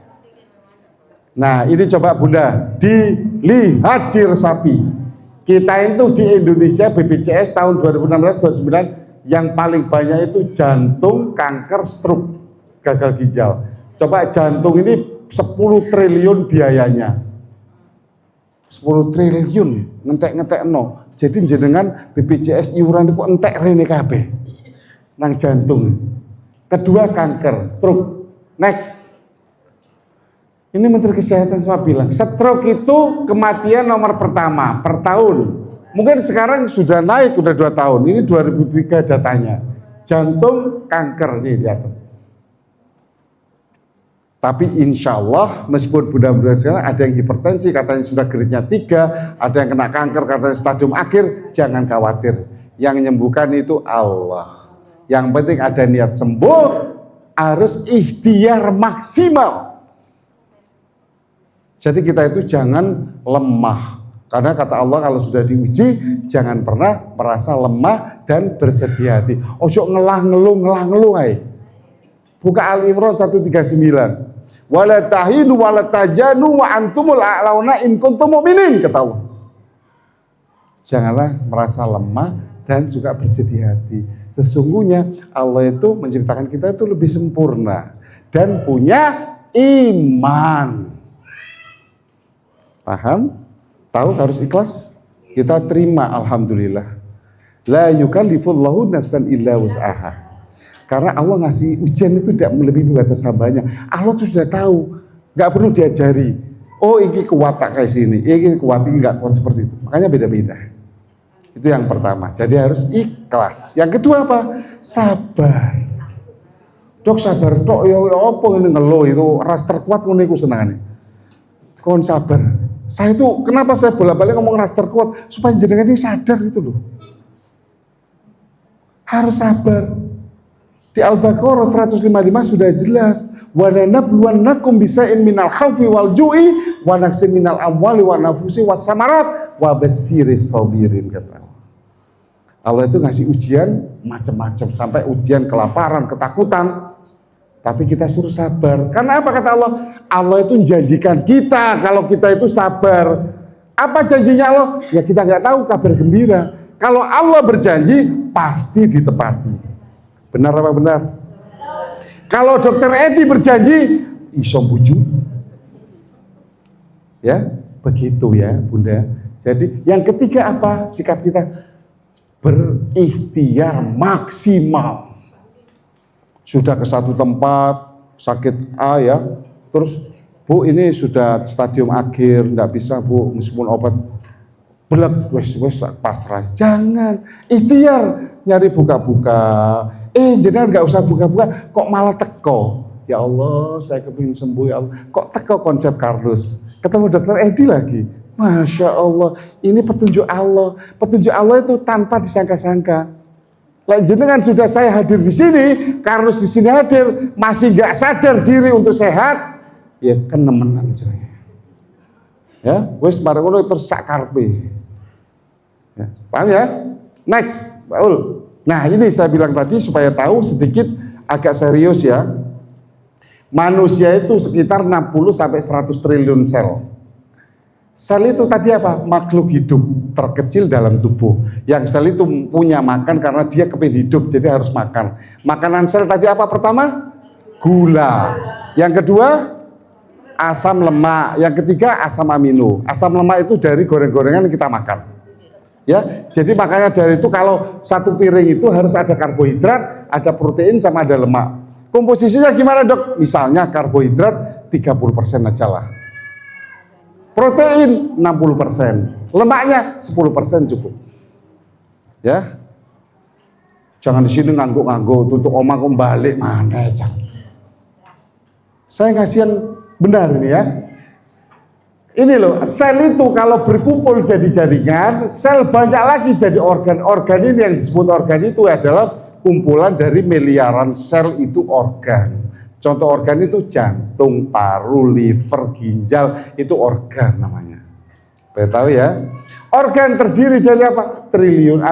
Nah ini coba bunda dilihat di resapi. Kita itu di Indonesia BPJS tahun 2016-2009 Yang paling banyak itu jantung, kanker, stroke, gagal ginjal. Coba jantung ini 10 triliun biayanya. 10 triliun ngentek-ngentek no. Jadi jenengan BPJS iuran itu entek rene kabeh. Nang jantung. Kedua kanker, stroke. Next. Ini Menteri Kesehatan semua bilang, stroke itu kematian nomor pertama per tahun. Mungkin sekarang sudah naik, udah 2 tahun. Ini 2003 datanya. Jantung, kanker nih di atas. Tapi insya Allah, meskipun mudah-mudahan sekarang ada yang hipertensi, katanya sudah grade-nya 3, ada yang kena kanker, katanya stadium akhir, jangan khawatir. Yang menyembuhkan itu Allah. Yang penting ada niat sembuh, harus ikhtiar maksimal. Jadi kita itu jangan lemah. Karena kata Allah kalau sudah diuji, jangan pernah merasa lemah dan bersedih hati. Ojo ngelah-ngeluh hai. Buka Ali Imran 139. Wala tahinu wala tajanu wa antumul a'launa in kuntum mu'minin, kata Allah. Janganlah merasa lemah dan juga bersedih hati. Sesungguhnya Allah itu menciptakan kita itu lebih sempurna dan punya iman. Paham? Tahu harus ikhlas? Kita terima alhamdulillah. La yukallifullahu nafsan illa wus'aha. Karena Allah ngasih ujian itu tidak melebihi batas hambanya. Allah tuh sudah tahu, nggak perlu diajari. Oh ini kuat tak kayak sini, ini kuat, ini nggak kuat seperti itu. Makanya beda-beda. Itu yang pertama. Jadi harus ikhlas. Yang kedua apa? Sabar. Dok sabar, dok ya apa ini ngeluh itu ras terkuat ngono iku senengane. Kon sabar. Saya itu kenapa saya bolak-balik ngomong ras terkuat supaya jenengan ini sadar gitu loh. Harus sabar. Di Al-Baqarah 155 sudah jelas, wa lanabluwannakum bisa'in minal khawfi wal ju'i wa naqsin minal amwali wa nafusi was samarat wa basyirish sabirin, kata Allah. Allah itu ngasih ujian macam-macam sampai ujian kelaparan, ketakutan. Tapi kita suruh sabar. Karena apa kata Allah? Allah itu menjanjikan kita kalau kita itu sabar. Apa janjinya Allah? Ya kita nggak tahu, kabar gembira. Kalau Allah berjanji pasti ditepati. Benar apa benar? Kalau dokter Edi berjanji, iso bujuk. Ya, begitu ya, Bunda. Jadi yang ketiga apa sikap kita? Berikhtiar maksimal. Sudah ke satu tempat sakit A ya, terus Bu ini sudah stadium akhir, enggak bisa Bu, meskipun obat belak, wes pasrah. Jangan ikhtiar nyari buka-buka. Jangan nggak usah buka-buka, kok malah teko. Ya Allah, saya kepingin sembuh ya Allah. Kok teko konsep kardus? Ketemu dokter Edi lagi. Masya Allah, ini petunjuk Allah. Petunjuk Allah itu tanpa disangka-sangka. Lah jenengan sudah saya hadir di sini, kardus di sini hadir, masih nggak sadar diri untuk sehat, ya kenemenan saya. Ya, wes bareng ngono terus sak karpe. Ya, paham ya? Next, Baul. Nah ini saya bilang tadi supaya tahu sedikit agak serius ya. Manusia itu sekitar 60 sampai 100 triliun sel. Sel itu tadi apa? Makhluk hidup terkecil dalam tubuh. Yang sel itu punya makan karena dia kepingin hidup, jadi harus makan. Makanan sel tadi apa pertama? Gula. Yang kedua asam lemak. Yang ketiga asam amino. Asam lemak itu dari goreng-gorengan yang kita makan. Ya, jadi makanya dari itu kalau satu piring itu harus ada karbohidrat, ada protein sama ada lemak. Komposisinya gimana dok? Misalnya karbohidrat 30% aja lah. Protein 60%, lemaknya 10% cukup. Ya. Jangan di sini ngangguk-ngangguk, tutup omong balik mana ya, saya kasihan benar ini ya. Ini loh, sel itu kalau berkumpul jadi jaringan, sel banyak lagi jadi organ. Organ ini yang disebut organ itu adalah kumpulan dari miliaran sel itu organ. Contoh organ itu jantung, paru, liver, ginjal, itu organ namanya. Boleh tahu ya? Organ terdiri dari apa? Triliun,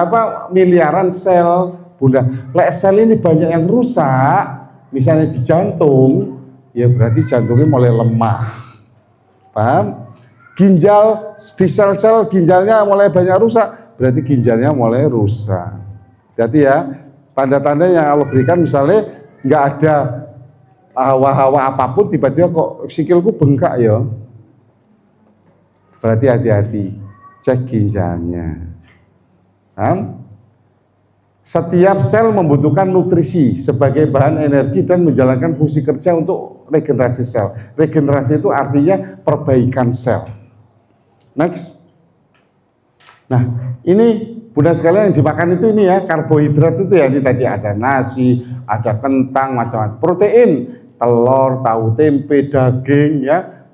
miliaran sel. Bunda, lek sel ini banyak yang rusak, misalnya di jantung, ya berarti jantungnya mulai lemah. Paham? Ginjal, di sel-sel ginjalnya mulai banyak rusak, berarti ginjalnya mulai rusak. Berarti ya, Tanda-tanda yang Allah berikan misalnya nggak ada hawa-hawa apapun, tiba-tiba kok sikilku bengkak ya. Berarti hati-hati, cek ginjalnya. Setiap sel membutuhkan nutrisi sebagai bahan energi dan menjalankan fungsi kerja untuk regenerasi sel. Regenerasi itu artinya perbaikan sel. Next. Nah, ini Bunda sekalian yang dimakan itu ini ya, karbohidrat itu ya, ini tadi ada nasi, ada kentang, macam-macam. Protein, telur, tahu tempe, daging ya,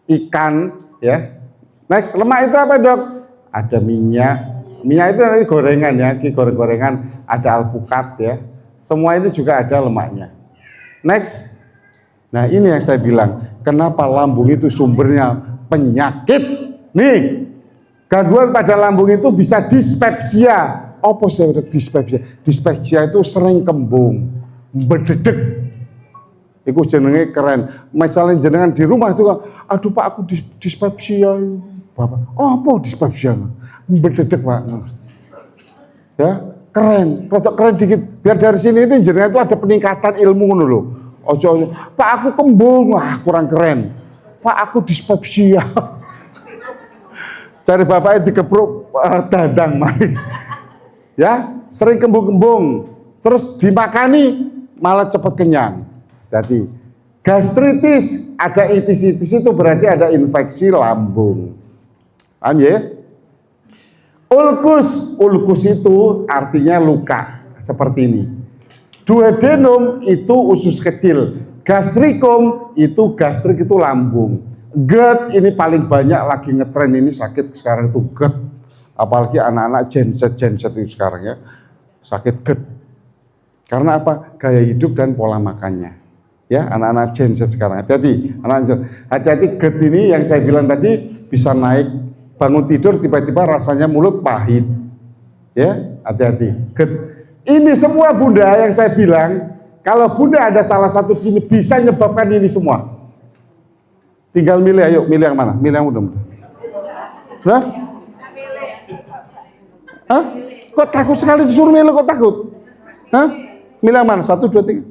ikan ya. Next, lemak itu apa dok? Ada minyak. Minyak itu nanti gorengan ya, goreng-gorengan, ada alpukat ya. Semua ini juga ada lemaknya. Next. Nah, ini yang saya bilang, kenapa lambung itu sumbernya penyakit? Nih, gangguan pada lambung itu bisa dispepsia. Apa sih dispepsia? Dispepsia itu sering kembung, berdedek. Itu jenenge keren. Misalnya jenengan di rumah juga, aduh Pak aku dispepsia. Bapak, oh apa dispepsia? Berdedek Pak. Ya, keren. Rotok keren dikit. Biar dari sini ini jenengan itu ada peningkatan ilmu dulu. Ojo, Pak aku kembung, wah kurang keren. Pak aku dispepsia. Cari bapaknya dikepruk dadang mari. Ya, sering kembung-kembung. Terus dimakani malah cepat kenyang. Jadi gastritis, ada itis-itis itu berarti ada infeksi lambung. Paham ya? Ulkus itu artinya luka seperti ini. Duodenum itu usus kecil. Gastrikum itu gastrik itu lambung. GERD ini paling banyak lagi ngetren ini sakit sekarang itu GERD. Apalagi anak-anak genset itu sekarang ya. Sakit GERD. Karena apa? Gaya hidup dan pola makannya. Ya, anak-anak genset sekarang. Hati-hati, hati-hati GERD ini yang saya bilang tadi bisa naik bangun tidur tiba-tiba rasanya mulut pahit. Ya, hati-hati. GERD. Ini semua Bunda yang saya bilang, kalau Bunda ada salah satu di sini bisa menyebabkan ini semua. Tinggal milih, ayo milih yang mana? Milih yang mudah-mudah. Benar? Hah? Kok takut sekali disuruh milih, kok takut? Hah? Milih yang mana? 1, 2, 3.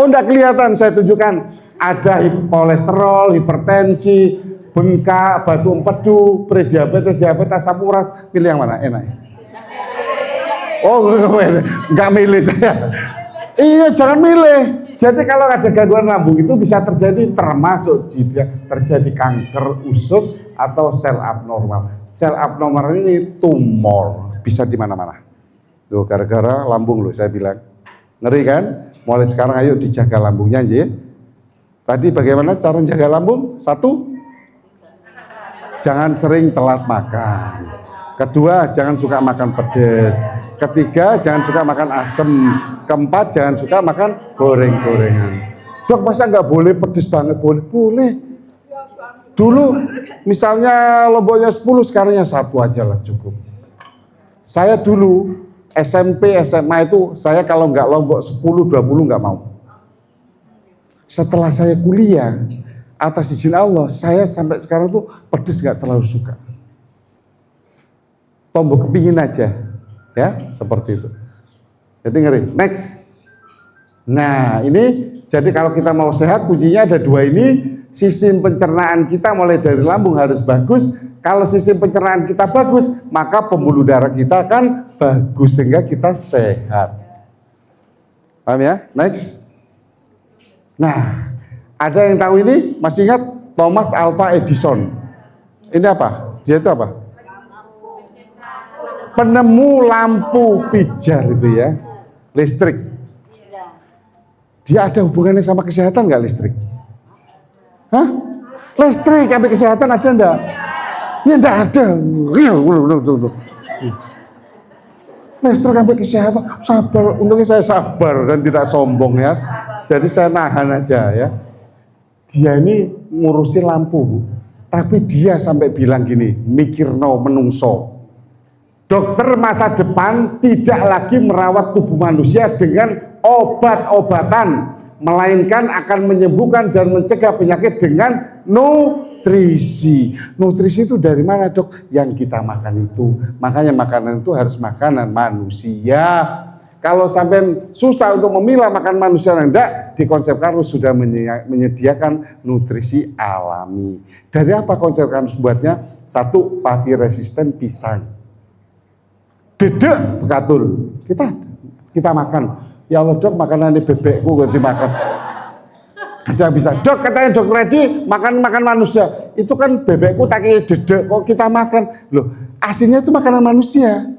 Oh, enggak kelihatan, saya tunjukkan. Ada kolesterol, hipertensi, bengkak, batu empedu, prediabetes, diabetes, asam urat. Pilih yang mana? Enak ya? Oh, enggak milih saya. Iya, jangan milih. Jadi kalau ada gangguan lambung itu bisa terjadi, termasuk terjadi kanker usus atau sel abnormal. Sel abnormal ini tumor, bisa di mana-mana. Loh, gara-gara lambung loh saya bilang. Ngeri kan? Mulai sekarang ayo dijaga lambungnya aja. Tadi bagaimana cara jaga lambung? 1, jangan sering telat makan. Kedua, jangan suka makan pedas. Ketiga, jangan suka makan asam. Keempat, jangan suka makan goreng-gorengan. Dok, masa nggak boleh pedas banget? Boleh, boleh. Dulu, misalnya lomboknya 10, sekarang yang 1 aja lah cukup. Saya dulu, SMP, SMA itu, saya kalau nggak lombok 10, 20 nggak mau. Setelah saya kuliah, atas izin Allah, saya sampai sekarang tuh pedas nggak terlalu suka. Tombol kepingin aja, ya seperti itu. Jadi ngeri. Next. Nah ini, jadi kalau kita mau sehat kuncinya ada 2 ini. Sistem pencernaan kita mulai dari lambung harus bagus. Kalau sistem pencernaan kita bagus, maka pembuluh darah kita akan bagus sehingga kita sehat. Paham ya? Next. Nah, ada yang tahu ini? Masih ingat Thomas Alva Edison? Ini apa? Dia itu apa? Penemu lampu pijar itu ya, listrik. Dia ada hubungannya sama kesehatan nggak listrik? Hah? Listrik sampai kesehatan ada enggak? Ya enggak ada. Listrik sampai kesehatan, sabar. Untungnya saya sabar dan tidak sombong ya. Jadi saya nahan aja ya. Dia ini ngurusin lampu, Bu. Tapi dia sampai bilang gini, mikirno menungso. Dokter masa depan tidak lagi merawat tubuh manusia dengan obat-obatan, melainkan akan menyembuhkan dan mencegah penyakit dengan nutrisi. Nutrisi itu dari mana, Dok? Yang kita makan itu. Makanya makanan itu harus makanan manusia. Kalau sampai susah untuk memilah makan manusia, enggak, di konsep Karnus sudah menyediakan nutrisi alami. Dari apa konsep Karnus buatnya? Satu, pati resisten pisang. Dedek bekatul. Kita makan. Ya Allah, Dok, makanan ini bebekku gak dimakan. Kita bisa. Dok, katanya Dokter Edi makan manusia. Itu kan bebekku tak kayak dedek kok kita makan. Loh, aslinya itu makanan manusia.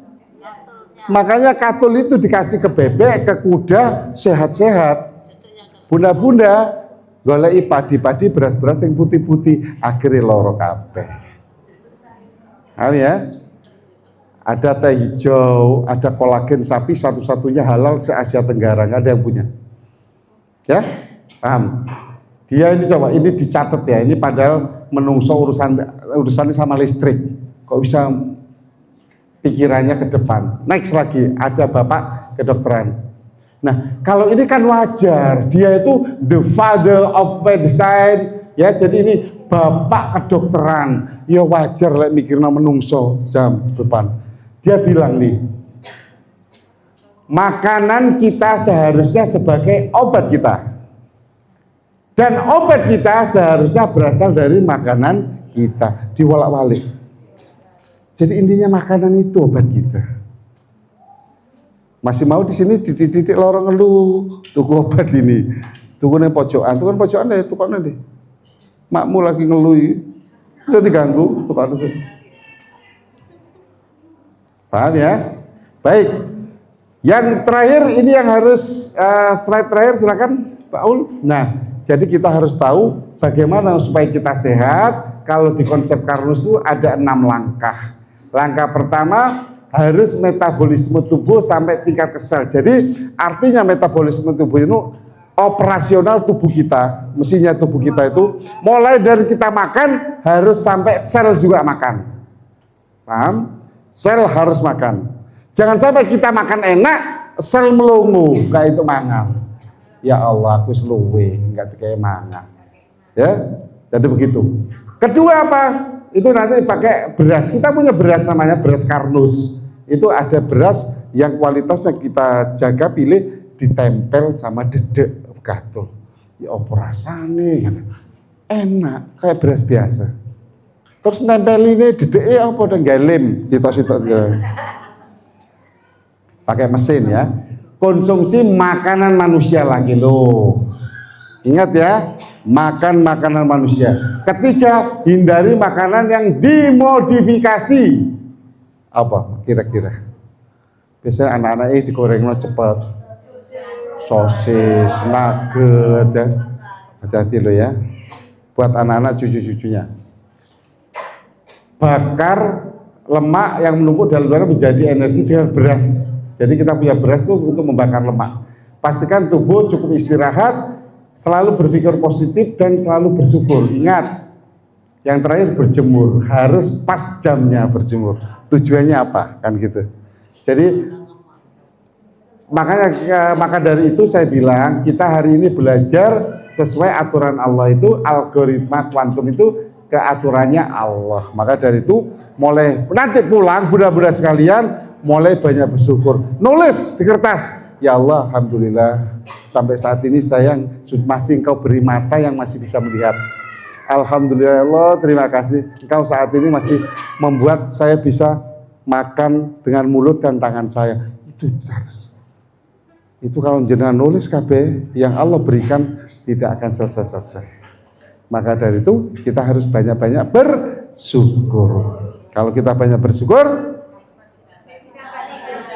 Makanya katul itu dikasih ke bebek, ke kuda, sehat-sehat. Bunda-bunda goleki padi-padi, beras-beras yang putih-putih, akhirnya loro kabeh. Paham ya? Ada teh hijau, ada kolagen sapi, satu-satunya halal se-Asia Tenggara, nggak ada yang punya. Ya? Paham? Dia ini coba, ini dicatat ya, ini padahal menungso urusannya sama listrik. Kok bisa pikirannya ke depan. Next lagi, ada bapak kedokteran. Nah, kalau ini kan wajar, dia itu the father of medicine, ya, jadi ini bapak kedokteran, ya wajar lah mikirnya menungso jam depan. Dia bilang nih, makanan kita seharusnya sebagai obat kita, dan obat kita seharusnya berasal dari makanan kita, diwalak-walik. Jadi intinya makanan itu obat kita. Masih mau di sini titik-titik lorong ngeluh, tuku obat ini, tuku nih pojokan deh, tuku deh. Makmu lagi ngeluh, itu diganggu, tuku sih. Paham ya? Baik. Yang terakhir ini yang harus slide terakhir, silakan Pak Ul. Nah, jadi kita harus tahu bagaimana supaya kita sehat. Kalau di konsep Karnus itu ada 6 langkah. Langkah pertama harus metabolisme tubuh sampai tingkat ke sel. Jadi artinya metabolisme tubuh itu operasional tubuh kita, mesinnya tubuh kita itu mulai dari kita makan harus sampai sel juga makan. Paham? Sel harus makan. Jangan sampai kita makan enak, sel melongo, kayak itu mangan. Ya Allah, aku seluwe, enggak kayak mangan. Ya, jadi begitu. Kedua apa? Itu nanti pakai beras. Kita punya beras namanya beras Karnus. Itu ada beras yang kualitasnya kita jaga, pilih, ditempel sama dedek gatul. Ya operasane enak kayak beras biasa. Terus nempeline dedeke apa dan galim, sitok-sitok pakai mesin ya. Konsumsi makanan manusia lagi loh. Ingat ya, makan makanan manusia. Ketiga, hindari makanan yang dimodifikasi. Apa kira-kira? Biasanya anak-anak digorengnya cepat. Sosis, nugget ya. Hati-hati lo ya. Buat anak-anak cucu-cucunya. Bakar lemak yang menumpuk dalam darah menjadi energi dengan beras. Jadi kita punya beras itu untuk membakar lemak. Pastikan tubuh cukup istirahat, selalu berpikir positif dan selalu bersyukur. Ingat, yang terakhir berjemur, harus pas jamnya berjemur. Tujuannya apa? Kan gitu. Jadi maka dari itu saya bilang kita hari ini belajar sesuai aturan Allah itu, algoritma kuantum itu ke aturannya Allah. Maka dari itu mulai nanti pulang bunda-bunda sekalian mulai banyak bersyukur. Nulis di kertas. Ya Allah, alhamdulillah sampai saat ini saya masih Engkau beri mata yang masih bisa melihat. Alhamdulillah Allah, terima kasih. Engkau saat ini masih membuat saya bisa makan dengan mulut dan tangan saya. Itu kalau jenengan nulis KB yang Allah berikan tidak akan selesai-selesai. Maka dari itu kita harus banyak-banyak bersyukur. Kalau kita banyak bersyukur,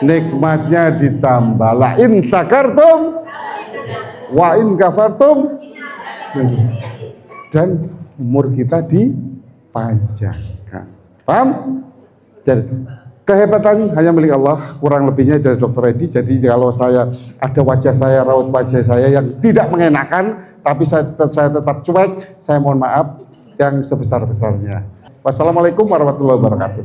nikmatnya ditambah. La in sakartum wa in kafartum, dan umur kita dipanjangkan. Paham? Jadi kehebatan hanya milik Allah, kurang lebihnya dari Dokter Edi. Jadi kalau saya ada wajah saya, raut wajah saya yang tidak mengenakan, tapi saya tetap cuek, saya mohon maaf yang sebesar-besarnya. Wassalamualaikum warahmatullahi wabarakatuh.